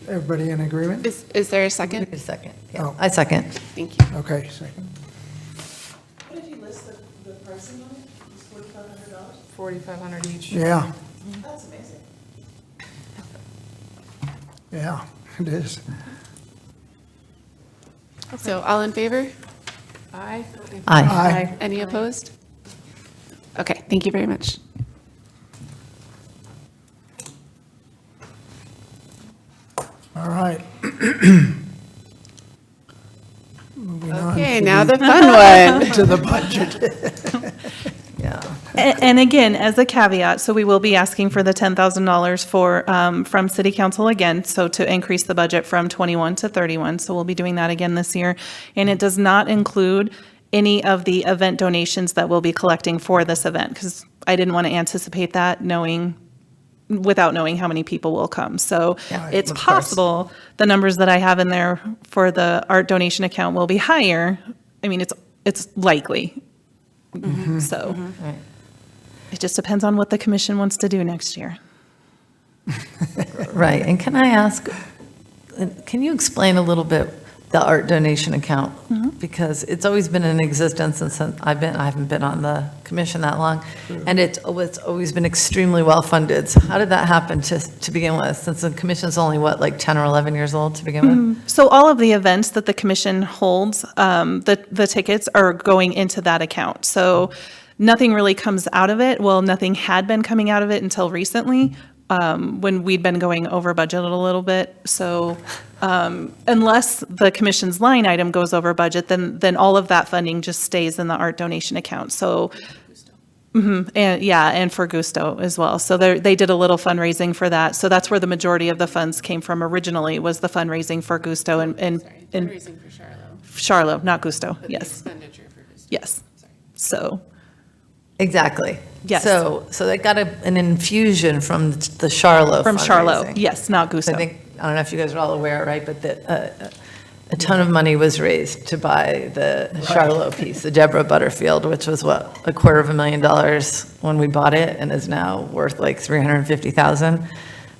Everybody in agreement? Is there a second? Wait a second. Yeah, Oh. I second. Thank you. Okay, second. What did he list the pricing on it? It's $4,500? 4,500 each. Yeah, That's amazing. yeah, it is. So all in favor? Aye. Aye. Aye. Any opposed? Okay, thank you very much. All right. Moving on Okay, to now the- the fun one. to the budget. Yeah. And again, as a caveat, so we will be asking for the $10,000 from city council again, so to increase the budget from 21 to 31. So we'll be doing that again this year. And it does not include any of the event donations that we'll be collecting for this event, because I didn't want to anticipate that without knowing how many people will come. So Yeah, it's of course. possible the numbers that I have in there for the art donation account will be higher. I mean, it's likely. So Right. it just depends on what the commission wants to do next year. Right, and can I ask, can you explain a little bit the art donation account? Because it's always been in existence since I haven't been on the commission that long, and it's always been extremely well-funded. So how did that happen to begin with, since the commission's only, what, like 10 or 11 years old to begin with? So all of the events that the commission holds, the tickets are going into that account. So nothing really comes out of it. Well, nothing had been coming out of it until recently, when we'd been going over budget a little bit. So unless the commission's line item goes over budget, then all of that funding just stays in the art donation account. So, and for Gusto as well. So they did a little fundraising for that. So that's where the majority of the funds came from originally, was the fundraising for Gusto and Sorry, and fundraising for Charlotte. Charlotte, not Gusto. but the Yes, expenditure for Gusto. yes. Sorry. So, Exactly. Yes. So they got an infusion from the Charlo from Charlotte, fundraising. yes, not Gusto. I think, I don't know if you guys are all aware, right, but a ton of money was raised to buy the Charlotte piece, the Deborah Butterfield, which was what, $250,000 when we bought it, and is now worth like $350,000.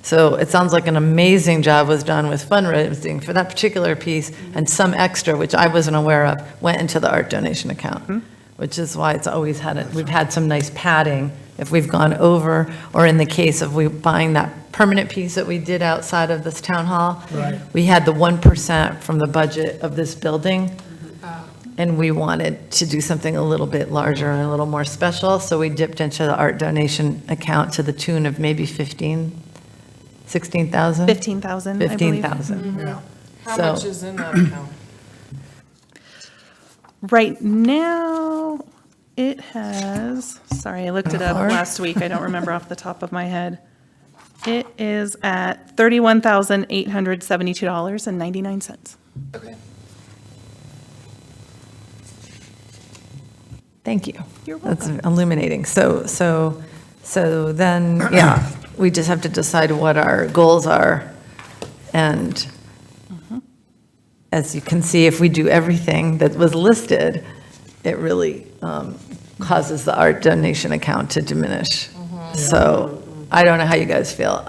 So it sounds like an amazing job was done with fundraising for that particular piece, and some extra, which I wasn't aware of, went into the art donation account, which is why it's always we've had some nice padding if we've gone over, or in the case of we buying that permanent piece that we did outside of this town hall. Right. We had the 1% from the budget of this building, and we wanted to do something a little bit larger and a little more special, so we dipped into the art donation account to the tune of maybe 16,000? 15,000, I believe. 15,000. Yeah. How So- much is in that account? Right now, it has, sorry, I looked it up last week. I don't remember off the top of my head. It is at $31,872.99. Okay. Thank you. You're That's illuminating. So then, yeah, we just have to decide what our goals are. And as you can see, if we do everything that was listed, it really causes the art donation account to diminish. So I don't know how you guys feel.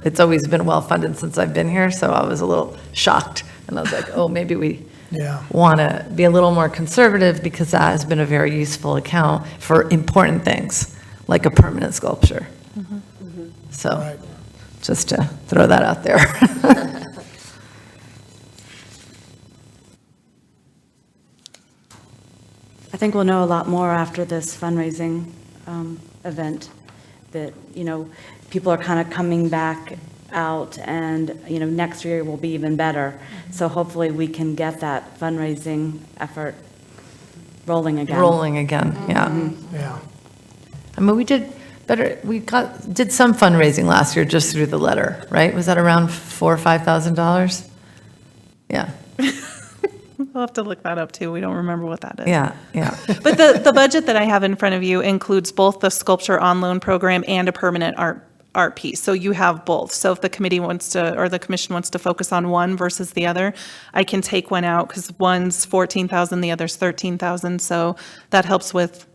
It's always been well-funded since I've been here, so I was a little shocked. And I was like, oh, maybe we Yeah. want to be a little more conservative, because that has been a very useful account for important things, like a permanent sculpture. So, Right. just to throw that out there. I think we'll know a lot more after this fundraising event, that, people are kind of coming back out, and, next year will be even better. So hopefully we can get that fundraising effort rolling again. Rolling again, yeah. Yeah. I mean, we did better, did some fundraising last year just through the letter, right? Was that around $4,000 or $5,000? Yeah, We'll have to look that up too. We don't remember what that is. yeah, yeah. But the budget that I have in front of you includes both the sculpture on loan program and a permanent art piece. So you have both. So if the committee wants to, or the commission wants to focus on one versus the other, I can take one out, because one's 14,000, the other's 13,000. So that helps with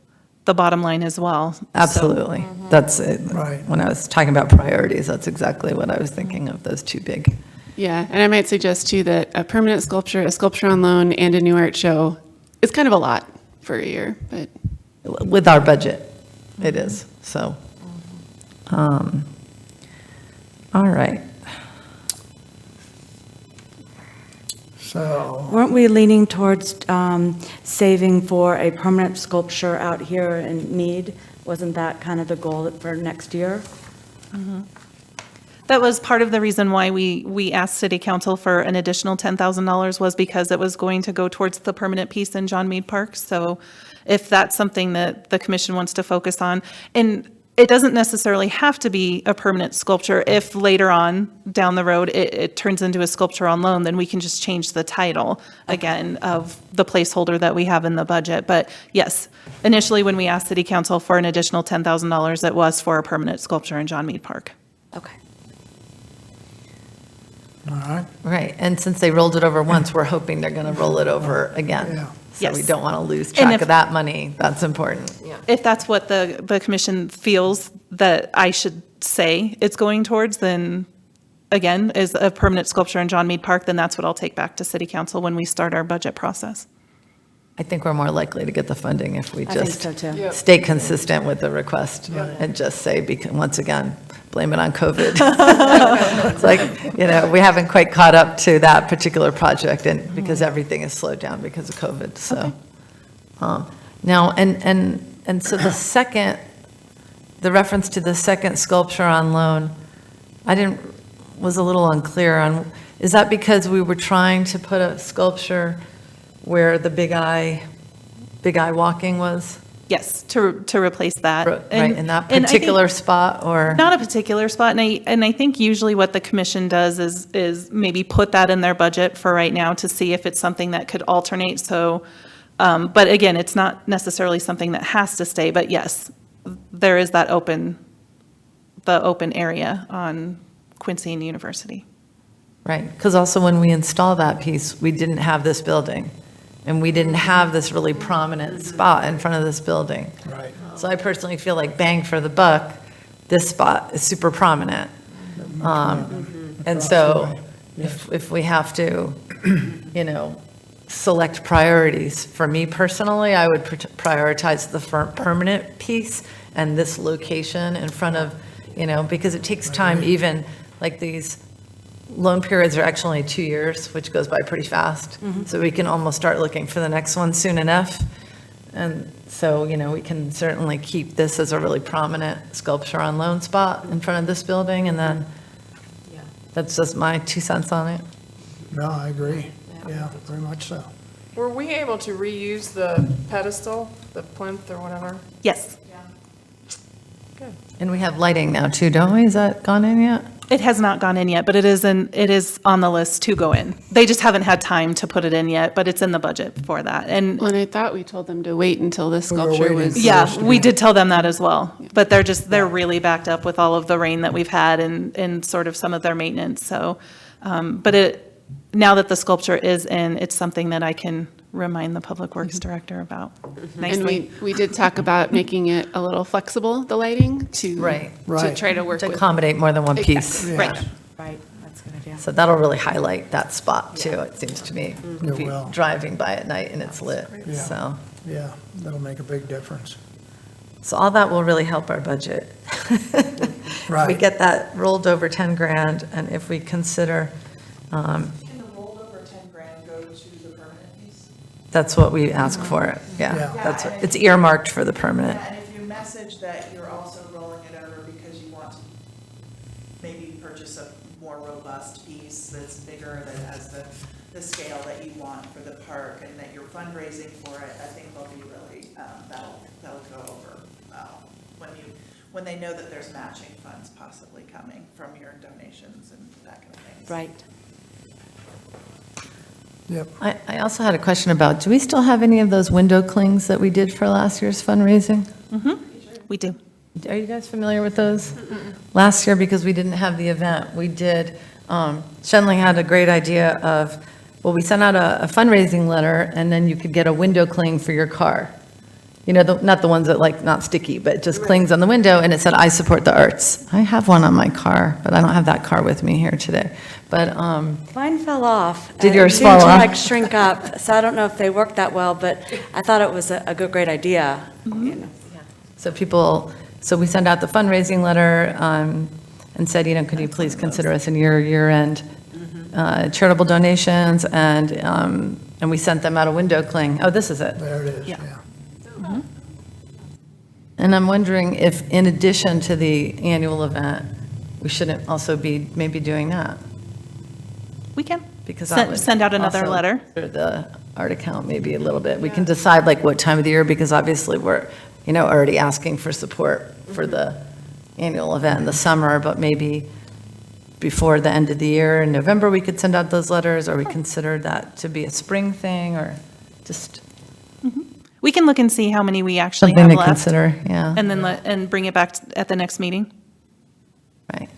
the bottom line as well. So- Absolutely. That's it. Right. When I was talking about priorities, that's exactly what I was thinking of, those two big. Yeah, and I might suggest too that a permanent sculpture, a sculpture on loan, and a new art show is kind of a lot for a year, but With our budget, it is, so. All right. So, Weren't we leaning towards saving for a permanent sculpture out here in Mead? Wasn't that kind of the goal for next year? That was part of the reason why we asked City Council for an additional $10,000, was because it was going to go towards the permanent piece in John Mead Park. So if that's something that the commission wants to focus on, and it doesn't necessarily have to be a permanent sculpture. If later on down the road it turns into a sculpture on loan, then we can just change the title again of the placeholder that we have in the budget. But yes, initially when we asked City Council for an additional $10,000, it was for a permanent sculpture in John Mead Park. Okay. all right. Right, and since they rolled it over once, we're hoping they're going to roll it over again. Yeah. So we Yes. don't want to lose And track if- of that money. That's important. If that's what the commission feels that I should say it's going towards, then again, is a permanent sculpture in John Mead Park, then that's what I'll take back to City Council when we start our budget process. I think we're more likely to get the funding if we I think just so too. Yeah. stay consistent with the request and just say, once again, blame it on COVID. It's like, we haven't quite caught up to that particular project, and because everything is slowed down because of COVID, so. Now, and so the reference to the second sculpture on loan, was a little unclear on, is that because we were trying to put a sculpture where the big eye walking was? Yes, to replace that. Right, in that and I think- particular spot, or? Not a particular spot, and I think usually what the commission does is maybe put that in their budget for right now to see if it's something that could alternate, so, but again, it's not necessarily something that has to stay, but yes, there is that open area on Quincy and University. Right, because also when we install that piece, we didn't have this building, and we didn't have this really prominent spot in front of this building. Right. So I personally feel like bang for the buck, this spot is super prominent. And so if we have to, select priorities, for me personally, I would prioritize the permanent piece and this location in front of, because it takes time, even like these loan periods are actually 2 years, which goes by pretty fast. So we can almost start looking for the next one soon enough. And so, we can certainly keep this as a really prominent sculpture on loan spot in front of this building. And then that's just my 2 cents on it. No, I agree. Yeah, very much so. Were we able to reuse the pedestal, the plinth or whatever? Yes. Good. And we have lighting now too, don't we? Is that gone in yet? It has not gone in yet, but it is on the list to go in. They just haven't had time to put it in yet, but it's in the budget for that. And Well, and I thought we told them to wait until the were sculpture waiting was. for yeah, First, we did tell them that as well. But they're really backed up with all of the rain that we've had and sort of some of their maintenance. So, but now that the sculpture is in, it's something that I can remind the Public Works Director about And nicely. we did talk about making it a little flexible, the lighting, to Right. try to work To with. accommodate more than one piece. Yeah. Right. Right, that's a good idea. So that'll really highlight that spot too, it seems to me. It If you're will. driving by at night and it's lit, Yeah. so. Yeah, that'll make a big difference. So all that will really help our budget. If we Right. get that rolled over 10 grand, and if we consider, Can the rolled over 10 grand go to the permanent piece? that's what we ask for it, Yeah. yeah. That's, it's earmarked for the permanent. Yeah, and if you message that you're also rolling it over because you want to maybe purchase a more robust piece that's bigger, that has the scale that you want for the park, and that you're fundraising for it, I think they'll be really, that'll go over when they know that there's matching funds possibly coming from your donations and that kind of thing. Right. Yep. I also had a question about, do we still have any of those window clings that we did for last year's fundraising? We do. Are you guys familiar with those? Last year, because we didn't have the event, we did, Shenley had a great idea of, well, we sent out a fundraising letter, and then you could get a window cling for your car. Not the ones that not sticky, but just clings on the window, and it said, "I support the arts." I have one on my car, but I don't have that car with me here today. But, Mine fell off. Did It yours seemed fall off? to shrink up, so I don't know if they worked that well, but I thought it was a great idea. so we sent out the fundraising letter, and said, could you please consider us in your year-end charitable donations, and we sent them out a window cling. Oh, this is it. There it is, Yeah. yeah. And I'm wondering if, in addition to the annual event, we shouldn't also be maybe doing that? We can. Because that would Send out another also letter. for the art account maybe a little bit. We can decide what time of the year, because obviously we're, already asking for support for the annual event in the summer, but maybe before the end of the year in November, we could send out those letters, or we consider that to be a spring thing, or just We can look and see how many we actually something have to left. consider, yeah. And then and bring it back at the next meeting. Right.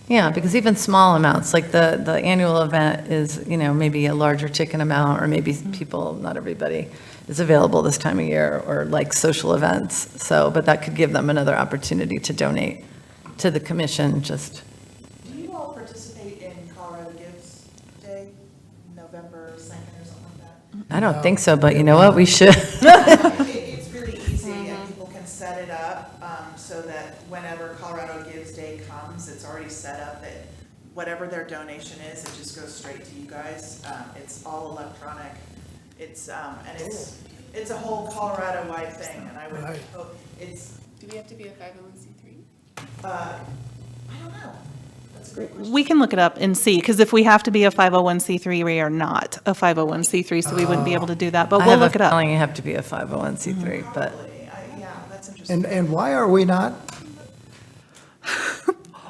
Yeah, because even small amounts, like the annual event is, maybe a larger ticket amount, or maybe people, not everybody is available this time of year, or like social events. So, but that could give them another opportunity to donate to the commission, just. Do you all participate in Colorado Gives Day, November 2nd or something like that? I don't think so, but you know what, we should. It's really easy, and people can set it up so that whenever Colorado Gives Day comes, it's already set up that whatever their donation is, it just goes straight to you guys. It's all electronic. It's a whole Colorado-wide thing, and I would Right. hope it's, Do we have to be a 501c3? I don't know. That's a great question. We can look it up and see, because if we have to be a 501c3, we are not a 501c3, so we wouldn't be able to do that, but I we'll have a look it up. feeling you have to be a 501c3, but. Probably. Yeah, that's interesting. And why are we not?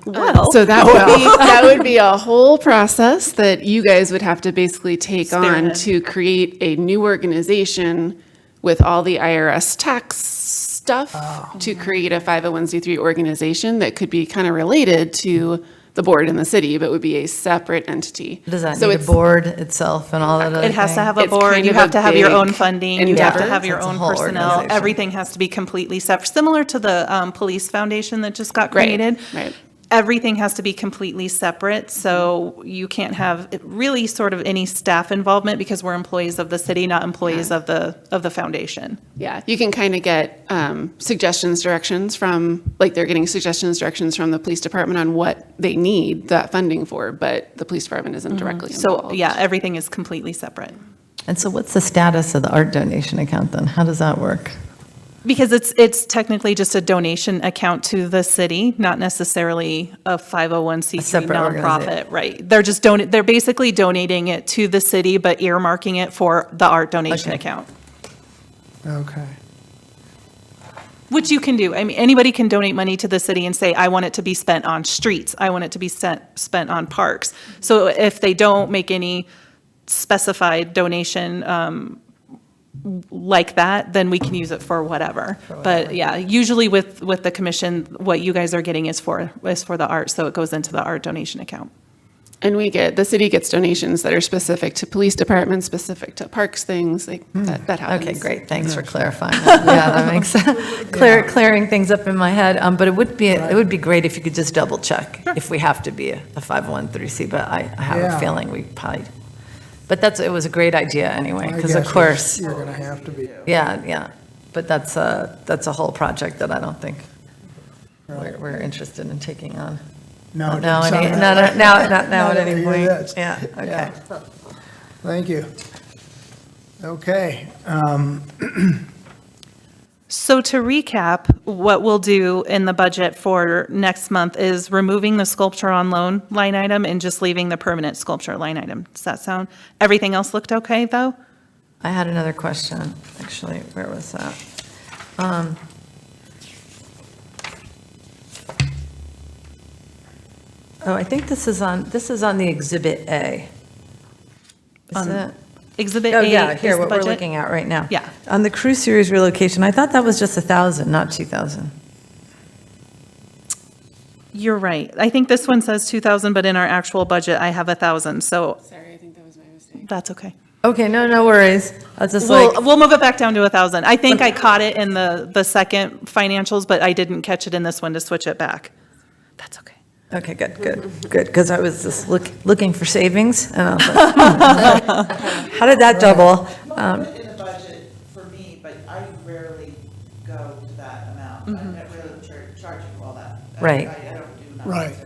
Well, So that would be a whole process that you guys would have to basically take on Spearhead. to create a new organization with all the IRS tax stuff to create a 501c3 organization that could be kind of related to the board in the city, but would be a separate entity. Does that So need a it's- board itself and all that other it has to thing? have a It's board, kind you of have a to have your own big funding, you have to endeavor. have your So it's a own whole personnel. organization. Everything has to be completely separate, similar to the police foundation that just got Right, created. right. everything has to be completely separate, so you can't have really sort of any staff involvement because we're employees of the city, not employees of the foundation. Yeah, you can kind of get suggestions, directions from, like they're getting suggestions, directions from the police department on what they need that funding for, but the police department isn't directly involved. So, yeah, everything is completely separate. And so what's the status of the art donation account then? How does that work? Because it's technically just a donation account to the city, not necessarily a 501c3 separate nonprofit, organization. right? They're basically donating it to the city, but earmarking it for the art donation Okay. account, Okay. which you can do. I mean, anybody can donate money to the city and say, I want it to be spent on streets. I want it to be spent on parks. So if they don't make any specified donation like that, then we can use it for whatever. But yeah, usually with the commission, what you guys are getting is for the art, so it goes into the art donation account. And the city gets donations that are specific to police departments, specific to parks things, like that happens. Okay, great, thanks for clarifying that. Yeah, that makes sense. Clearing things up in my head. But it would be great if you could just double check if we have to be a 501(c), but I have Yeah. a feeling we probably, but it was a great idea anyway, I because of guess course, You're going to have to be. yeah. But that's a whole project that I don't think we're interested in taking on. No, it No, didn't sound not that way. now at Not any that point. you did. Yeah, okay. Yeah. Thank you. Okay. So to recap, what we'll do in the budget for next month is removing the sculpture on loan line item and just leaving the permanent sculpture line item. Does that sound, everything else looked okay, though? I had another question, actually, where was that? I think this is on the Exhibit A. Is it? Exhibit Oh, A yeah, is here, the what we're budget? looking at right now. Yeah. On the Cruise Series relocation, I thought that was just 1,000, not 2,000. You're right. I think this one says 2,000, but in our actual budget, I have 1,000, so Sorry, I think that was my mistake. that's okay. Okay, no worries. I was just like, We'll move it back down to 1,000. I think I caught it in the second financials, but I didn't catch it in this one to switch it back. That's okay. okay, good, because I was just looking for savings, and I was like, how did that double? In the budget for me, but I rarely go to that amount. I'm not really charging all that. Right. I don't do enough Right. to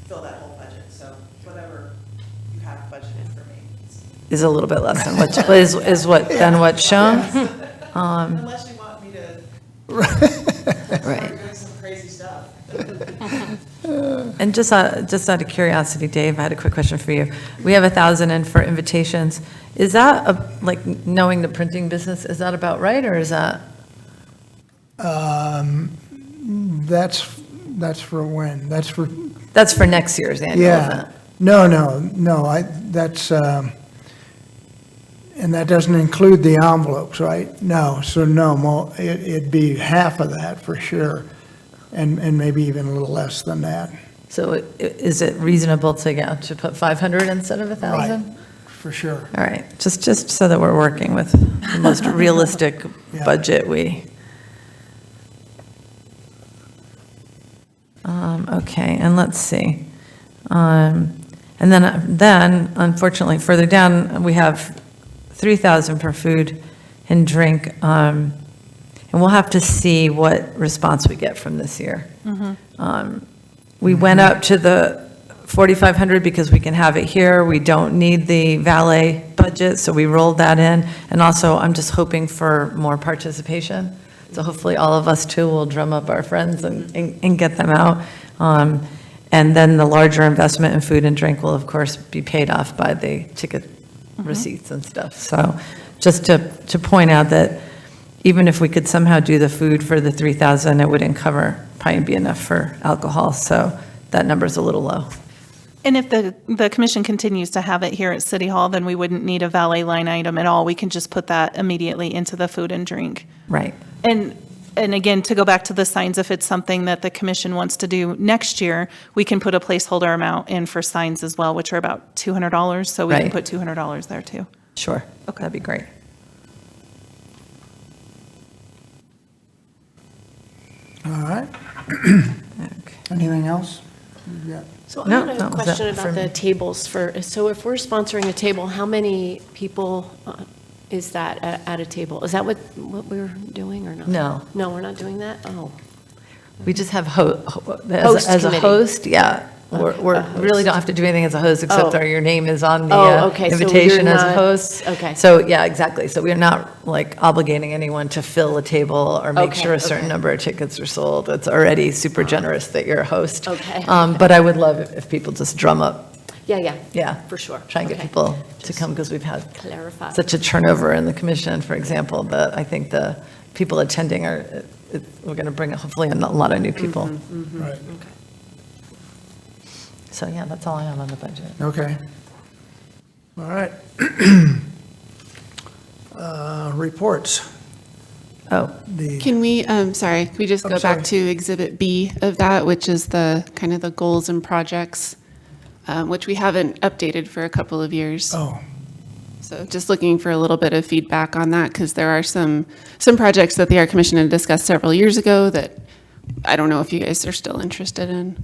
fill that whole budget, so whatever you have budgeted for me. Is a little bit less than what, than what's shown? Unless you want me to Right. start doing some crazy stuff. And just out of curiosity, Dave, I had a quick question for you. We have 1,000 in for invitations. Is that, like, knowing the printing business, is that about right, or is that? That's for when? That's for, That's for next year's annual yeah. event? No, that's, and that doesn't include the envelopes, right? No, so no, it'd be half of that for sure, and maybe even a little less than that. So is it reasonable to put 500 instead of 1,000? Right, for sure. All right, just so that we're working with the most realistic Yeah. budget okay, and let's see. And then unfortunately, further down, we have 3,000 for food and drink. And we'll have to see what response we get from this year. We went up to the 4,500 because we can have it here. We don't need the valet budget, so we rolled that in. And also, I'm just hoping for more participation. So hopefully all of us too will drum up our friends and get them out. And then the larger investment in food and drink will, of course, be paid off by the ticket receipts and stuff. So just to point out that even if we could somehow do the food for the 3,000, it wouldn't probably be enough for alcohol. So that number's a little low. And if the commission continues to have it here at City Hall, then we wouldn't need a valet line item at all. We can just put that immediately into the food and drink. Right. And again, to go back to the signs, if it's something that the commission wants to do next year, we can put a placeholder amount in for signs as well, which are about $200. So we can Right. put $200 there too. Sure. Okay. That'd be great. All right. Okay. Anything else? Yeah. So I No, had no, a was that question for about the me? tables so if we're sponsoring a table, how many people is that at a table? Is that what we're doing or not? No. No, we're not doing that? Oh. We just have Host as a committee. host, yeah. We're a really don't have to do anything as a host, except Oh. your name is on the Oh, okay, so invitation you're as a not- host. okay. So, yeah, exactly. So we're not like obligating anyone to fill a table or make Okay, sure a certain okay. number of tickets are sold. It's already super generous that you're a host. Okay. But I would love if people just drum up, Yeah, yeah. for sure. Try and get Okay. people to come, because we've had Clarify. such a turnover in the commission, for example, that I think the people attending we're going to bring hopefully a lot of new people. Right. So, yeah, that's all I have on the budget. Okay. All right. Reports. Oh, The, Can we, sorry, can we just I'm go sorry. back to Exhibit B of that, which is the, kind of the goals and projects, which we haven't updated for a couple of years. oh, So just looking for a little bit of feedback on that, because there are some projects that the Art Commission had discussed several years ago that I don't know if you guys are still interested in.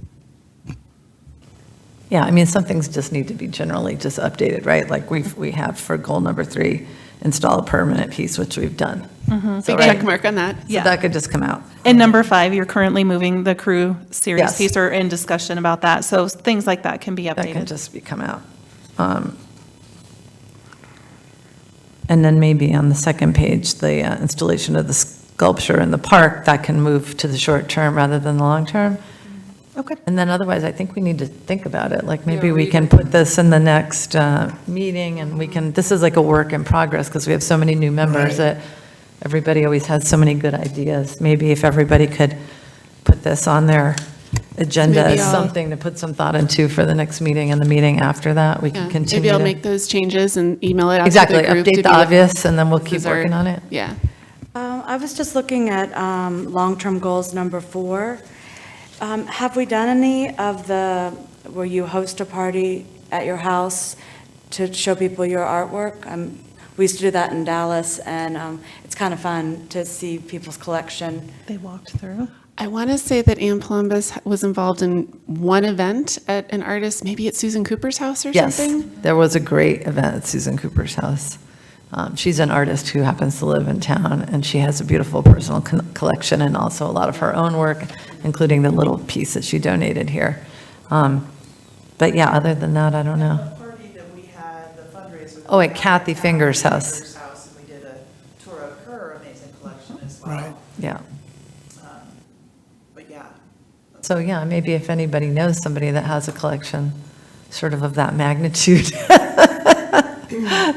yeah, I mean, some things just need to be generally just updated, right? Like we have for goal number 3, install a permanent piece, which we've done. So, Big right, check mark on that. so Yeah. that could just come out. And number 5, you're currently moving the crew series Yes. piece or in discussion about that. So things like that can be That can updated. just come out. And then maybe on the second page, the installation of the sculpture in the park, that can move to the short term rather than the long term. Okay. And then otherwise, I think we need to think about it, like maybe Yeah, we we can can- put this in the next meeting, and we can, this is like a work in progress, because we have so many new members Right. that everybody always has so many good ideas. Maybe if everybody could put this on their agenda maybe as I'll- something to put some thought into for the next meeting and the meeting after that, we Yeah, can continue Maybe I'll to. make those changes and email it out to Exactly, the group. to update be the like, obvious, and then we'll this keep is our- working on it. Yeah. I was just looking at long-term goals number 4. Have we done any of where you host a party at your house to show people your artwork? We used to do that in Dallas, and it's kind of fun to see people's collection. They walked through. I want to say that Ann Columbus was involved in one event at an artist, maybe at Susan Cooper's house or Yes, something. there was a great event at Susan Cooper's house. She's an artist who happens to live in town, and she has a beautiful personal collection and also a lot of her own work, including the little piece that she donated here. But yeah, other than that, I don't know. The party that we had, the fundraiser. Oh, at Kathy Finger's house. Finger's house, and we did a tour of her amazing collection as well. Right. Yeah. But yeah, So yeah, maybe if anybody knows somebody that has a collection sort of that magnitude,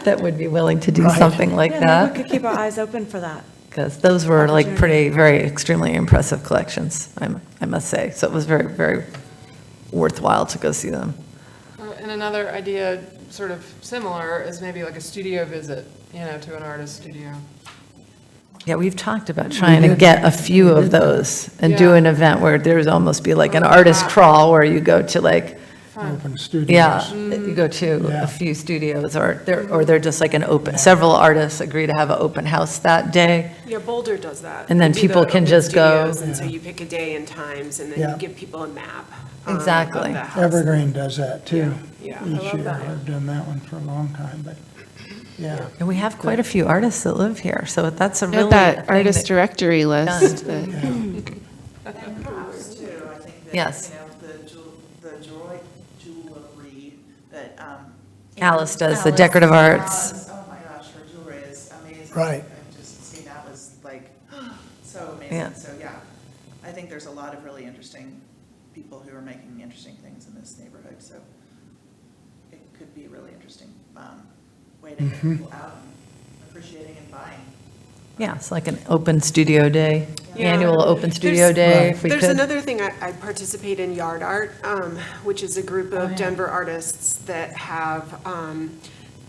that would be willing to do Right. something like Yeah, maybe that. we could keep our eyes open for that. Because those were like pretty, very extremely impressive collections, I must say. So it was very, very worthwhile to go see them. And another idea, sort of similar, is maybe like a studio visit, to an artist studio. Yeah, we've talked about trying to get a few of those and do Yeah. an event where there's almost be like an artist crawl where you go to like, open studios. yeah, you go to Yeah. a few studios or they're just like an open, several artists agree to have an open house that day. Yeah, Boulder does that. And then They do people the can open just go- studios, And so you pick a day and times, and then Yeah. you give people a map. Exactly. Of the house. Evergreen does that too. Yeah, I Each love year. that. I've done that one for a long time, but, yeah. And we have quite a few artists that live here, so that's a At really. that thing artist that- directory list. Yeah. and crafts too, I think that, Yes. the jewelry that, Alice does, the decorative arts. Alice, oh my gosh, her jewelry is amazing. Right. I've just seen that was like, so Yeah. amazing, so yeah. I think there's a lot of really interesting people who are making interesting things in this neighborhood, so it could be a really interesting, way to get people out and appreciating and buying. Yeah, it's like an open studio day, Yeah. annual open studio There's- day, if we There's could. another thing, I participate in Yard Art, which is a group of Denver artists that have,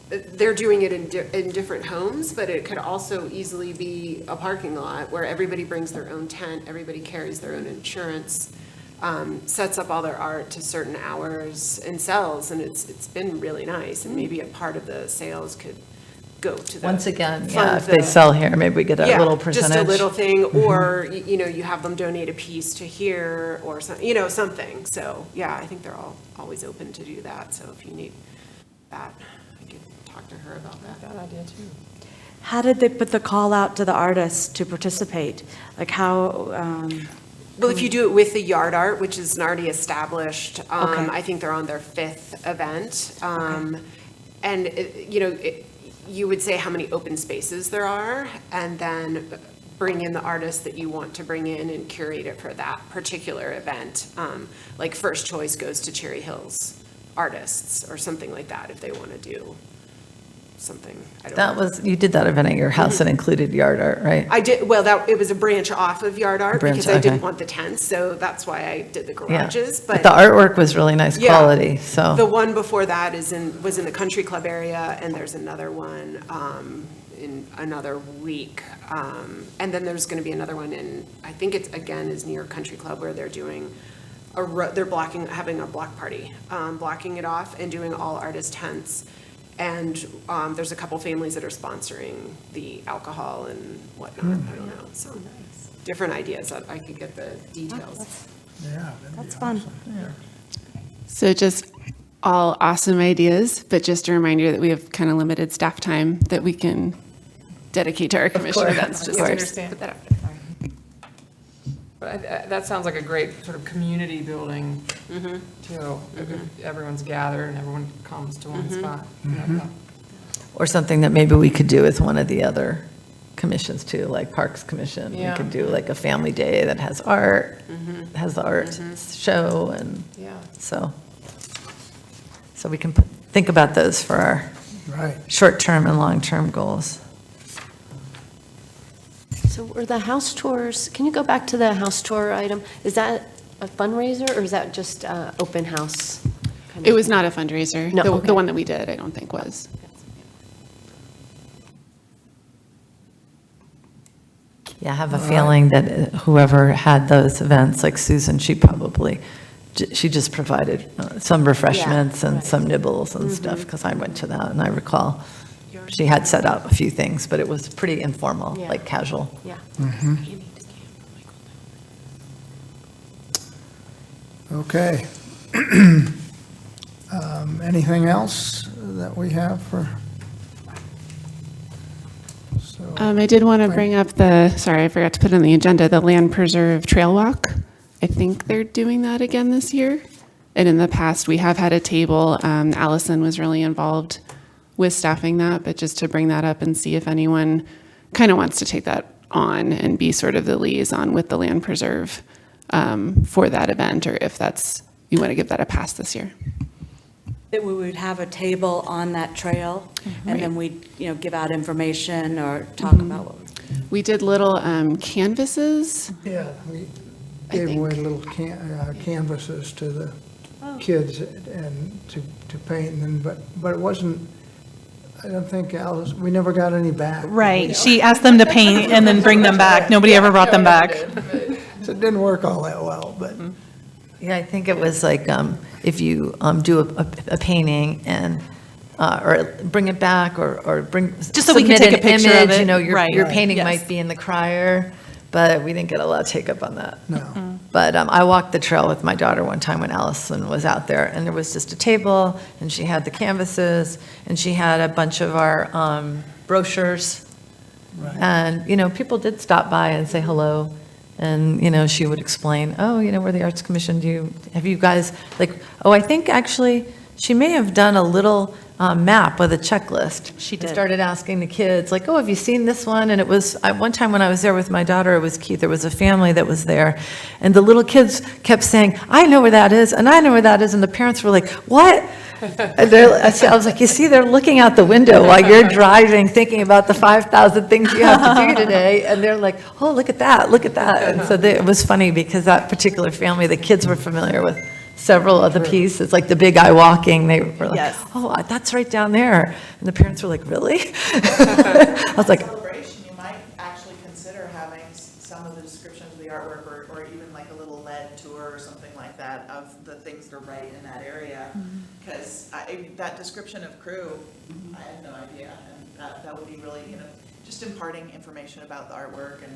they're doing it in different homes, but it could also easily be a parking lot where everybody brings their own tent, everybody carries their own insurance, sets up all their art to certain hours and sells, and it's been really nice, and maybe a part of the sales could go to the. Once again, fund yeah, if they the- sell here, maybe we get a Yeah, little percentage. just a little thing, or, you know, you have them donate a piece to here, or some, you know, something. So, yeah, I think they're all always open to do that, so if you need that, I could talk to her about that. That idea too. How did they put the call out to the artists to participate? Like how, Well, if you do it with the Yard Art, which is an already established, Okay. I think they're on their 5th event. And, you know, you would say how many open spaces there are, and then bring in the artists that you want to bring in and curate it for that particular event. Like first choice goes to Cherry Hills artists, or something like that, if they want to do something. I don't know. That was, you did that event at your house that included yard art, right? I did, well, it was a branch off of Yard Art, branch, because I didn't okay. want the tents, so that's why I did the Yeah. garages, But the artwork was really nice Yeah. quality, so. The one before that was in the country club area, and there's another one in another week. And then there's going to be another one in, I think it's, again, is near country club, where they're doing they're having a block party, blocking it off and doing all artist tents. And there's a couple families that are sponsoring the alcohol and whatnot, I don't know, so. Different ideas, I could get the details. Yeah. that's fun. So just all awesome ideas, but just a reminder that we have kind of limited staff time that we can dedicate to our commission course, events. of Just course. Understand. put that out there. But that sounds like a great sort of community building too. If everyone's gathered and everyone comes to one spot. Or something that maybe we could do with one of the other commissions too, like Parks Commission. We Yeah. could do like a family day that has art, has the art show, and Yeah. so we can think about those for our Right. short-term and long-term goals. So were the house tours, can you go back to the house tour item? Is that a fundraiser or is that just open house? kind It of was thing? not a fundraiser. No, The okay. the one that we did, I don't think was. Yeah, I have a feeling that whoever had those events, like Susan, she just provided some refreshments and right. some nibbles and stuff, because I went to that, and I recall she had set up a few things, but it was pretty informal, Yeah. like casual. Yeah. Okay. Anything else that we have for? So, I did want to bring up sorry, I forgot to put it on the agenda, the Land Preserve Trail Walk. I think they're doing that again this year. And in the past, we have had a table. Allison was really involved with staffing that, but just to bring that up and see if anyone kind of wants to take that on and be sort of the liaison with the Land Preserve for that event, or if you want to give that a pass this year. That we would have a table on that trail, and then we'd, give out information or talk about what. We did little canvases. yeah, we gave away little canvases to the kids and to paint, but it wasn't, I don't think, Alice, we never got any back. Right, she asked them to paint and then bring them back. Nobody ever brought them back. So it didn't work all that well, but. Yeah, I think it was like, if you do a painting and, or bring it back, or bring. Just so we can submit take a an picture of image, it. Your Right. painting Yes. might be in the crier, but we didn't get a lot of take up on that. No. But I walked the trail with my daughter one time when Allison was out there, and there was just a table, and she had the canvases, and she had a bunch of our brochures. Right. And, people did stop by and say hello. And, she would explain, we're the Arts Commission, have you guys, I think actually, she may have done a little map with a checklist. She And did. started asking the kids, have you seen this one? And it was, one time when I was there with my daughter, it was Keith, there was a family that was there, and the little kids kept saying, I know where that is, and I know where that is, and the parents were like, what? And I was like, you see, they're looking out the window while you're driving, thinking about the 5,000 things you have to do today, and they're like, oh, look at that, look at that. And so it was funny, because that particular family, the kids were familiar with several of the pieces, like the big eye walking, they were like, Yes. oh, that's right down there. And the parents were like, really? I was like, Celebration, you might actually consider having some of the descriptions of the artwork, or even like a little lead tour or something like that of the things that are right in that area. Because that description of crew, I had no idea. And That would be really, just imparting information about the artwork and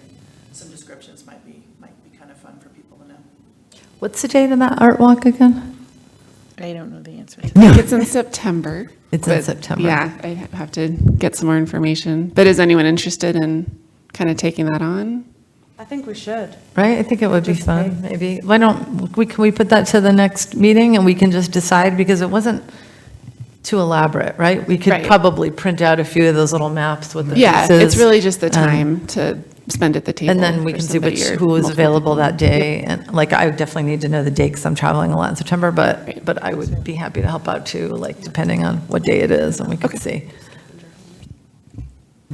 some descriptions might be kind of fun for people to know. What's the date of that art walk again? I don't know the answer to I think it's in September. It's in but September. Yeah, I have to get some more information. But is anyone interested in kind of taking that on? I think we should. Right, I think it would be fun, maybe. Why don't, can we put that to the next meeting and we can just decide, because it wasn't too elaborate, right? We could Right. probably print out a few of those little maps with the Yeah, pieces. it's really just the time to spend at the table. And then we for can see somebody which, or who is multiple available people. that day. And like, I definitely need to know the date because I'm traveling a lot in September, Right. but I would be happy to help out too, like depending on what day it is and we can see.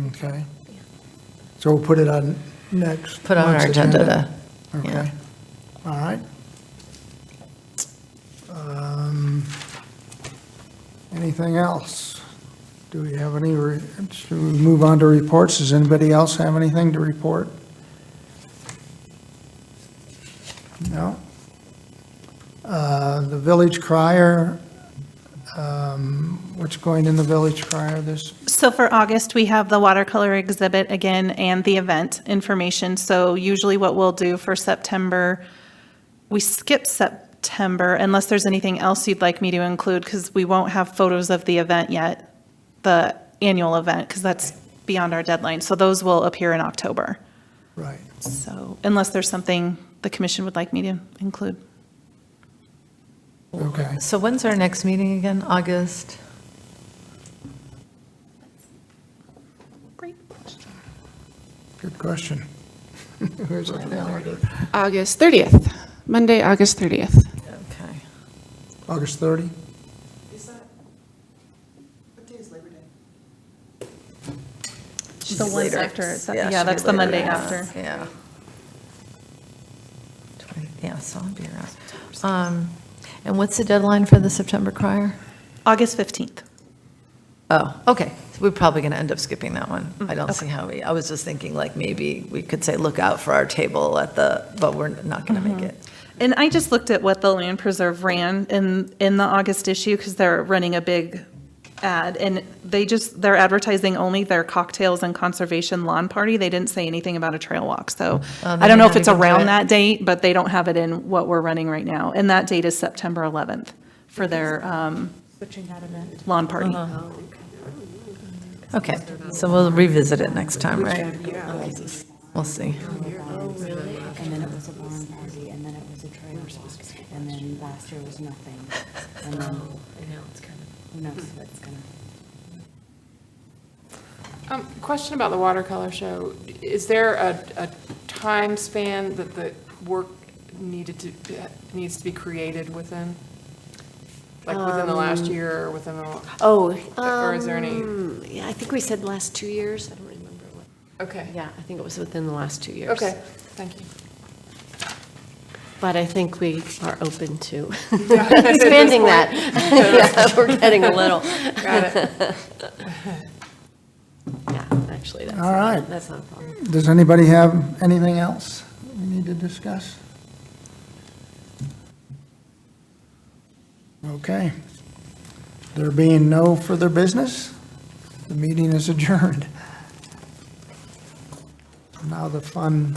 Okay. So we'll put it on next. Put on our month's agenda to, Okay, all right. Anything else? Do we have any, should we move on to reports? Does anybody else have anything to report? No? The village crier, what's going in the village crier this, So for August, we have the watercolor exhibit again and the event information. So usually what we'll do for September, we skip September unless there's anything else you'd like me to include, because we won't have photos of the event yet, the annual event, because that's beyond our deadline. So those will appear in October. right? So unless there's something the commission would like me to include. Okay. So when's our next meeting again? August? Good question. Where's our calendar? August 30th, Monday, August 30th. Okay. August 30? Is that, what day is Labor Day? The one Later. after, Yeah, yeah, should that's be the later. Monday Yeah. after. Yeah. Yeah, so I'll be around. And what's the deadline for the September crier? August 15th. Oh, okay. So we're probably going to end up skipping that one. I don't see how I was just thinking like maybe we could say, look out for our table at but we're not going to make it. And I just looked at what the Land Preserve ran in the August issue, because they're running a big ad, and they're advertising only their cocktails and conservation lawn party. They didn't say anything about a trail walk, so Oh, I don't know if they it's haven't even around put it- that date, but they don't have it in what we're running right now. And that date is September 11th for their Switching that event. lawn party. Okay, so we'll revisit it next time, right? We'll see. And then it was a barn party, and then it was a trail walk, and then last year was nothing. And then, who knows what's gonna. Question about the watercolor show. Is there a time span that the work needs to be created within? Like within the last year or within the, Oh. or is there any? Yeah, I think we said last 2 years. I don't remember what. Okay. Yeah, I think it was within the last 2 years. Okay, thank you. But I think we are open to expanding that. Yeah, we're getting a little. Got it. Yeah, actually, that's. All right. That's not a problem. Does anybody have anything else we need to discuss? Okay. There being no further business, the meeting is adjourned. Now the fun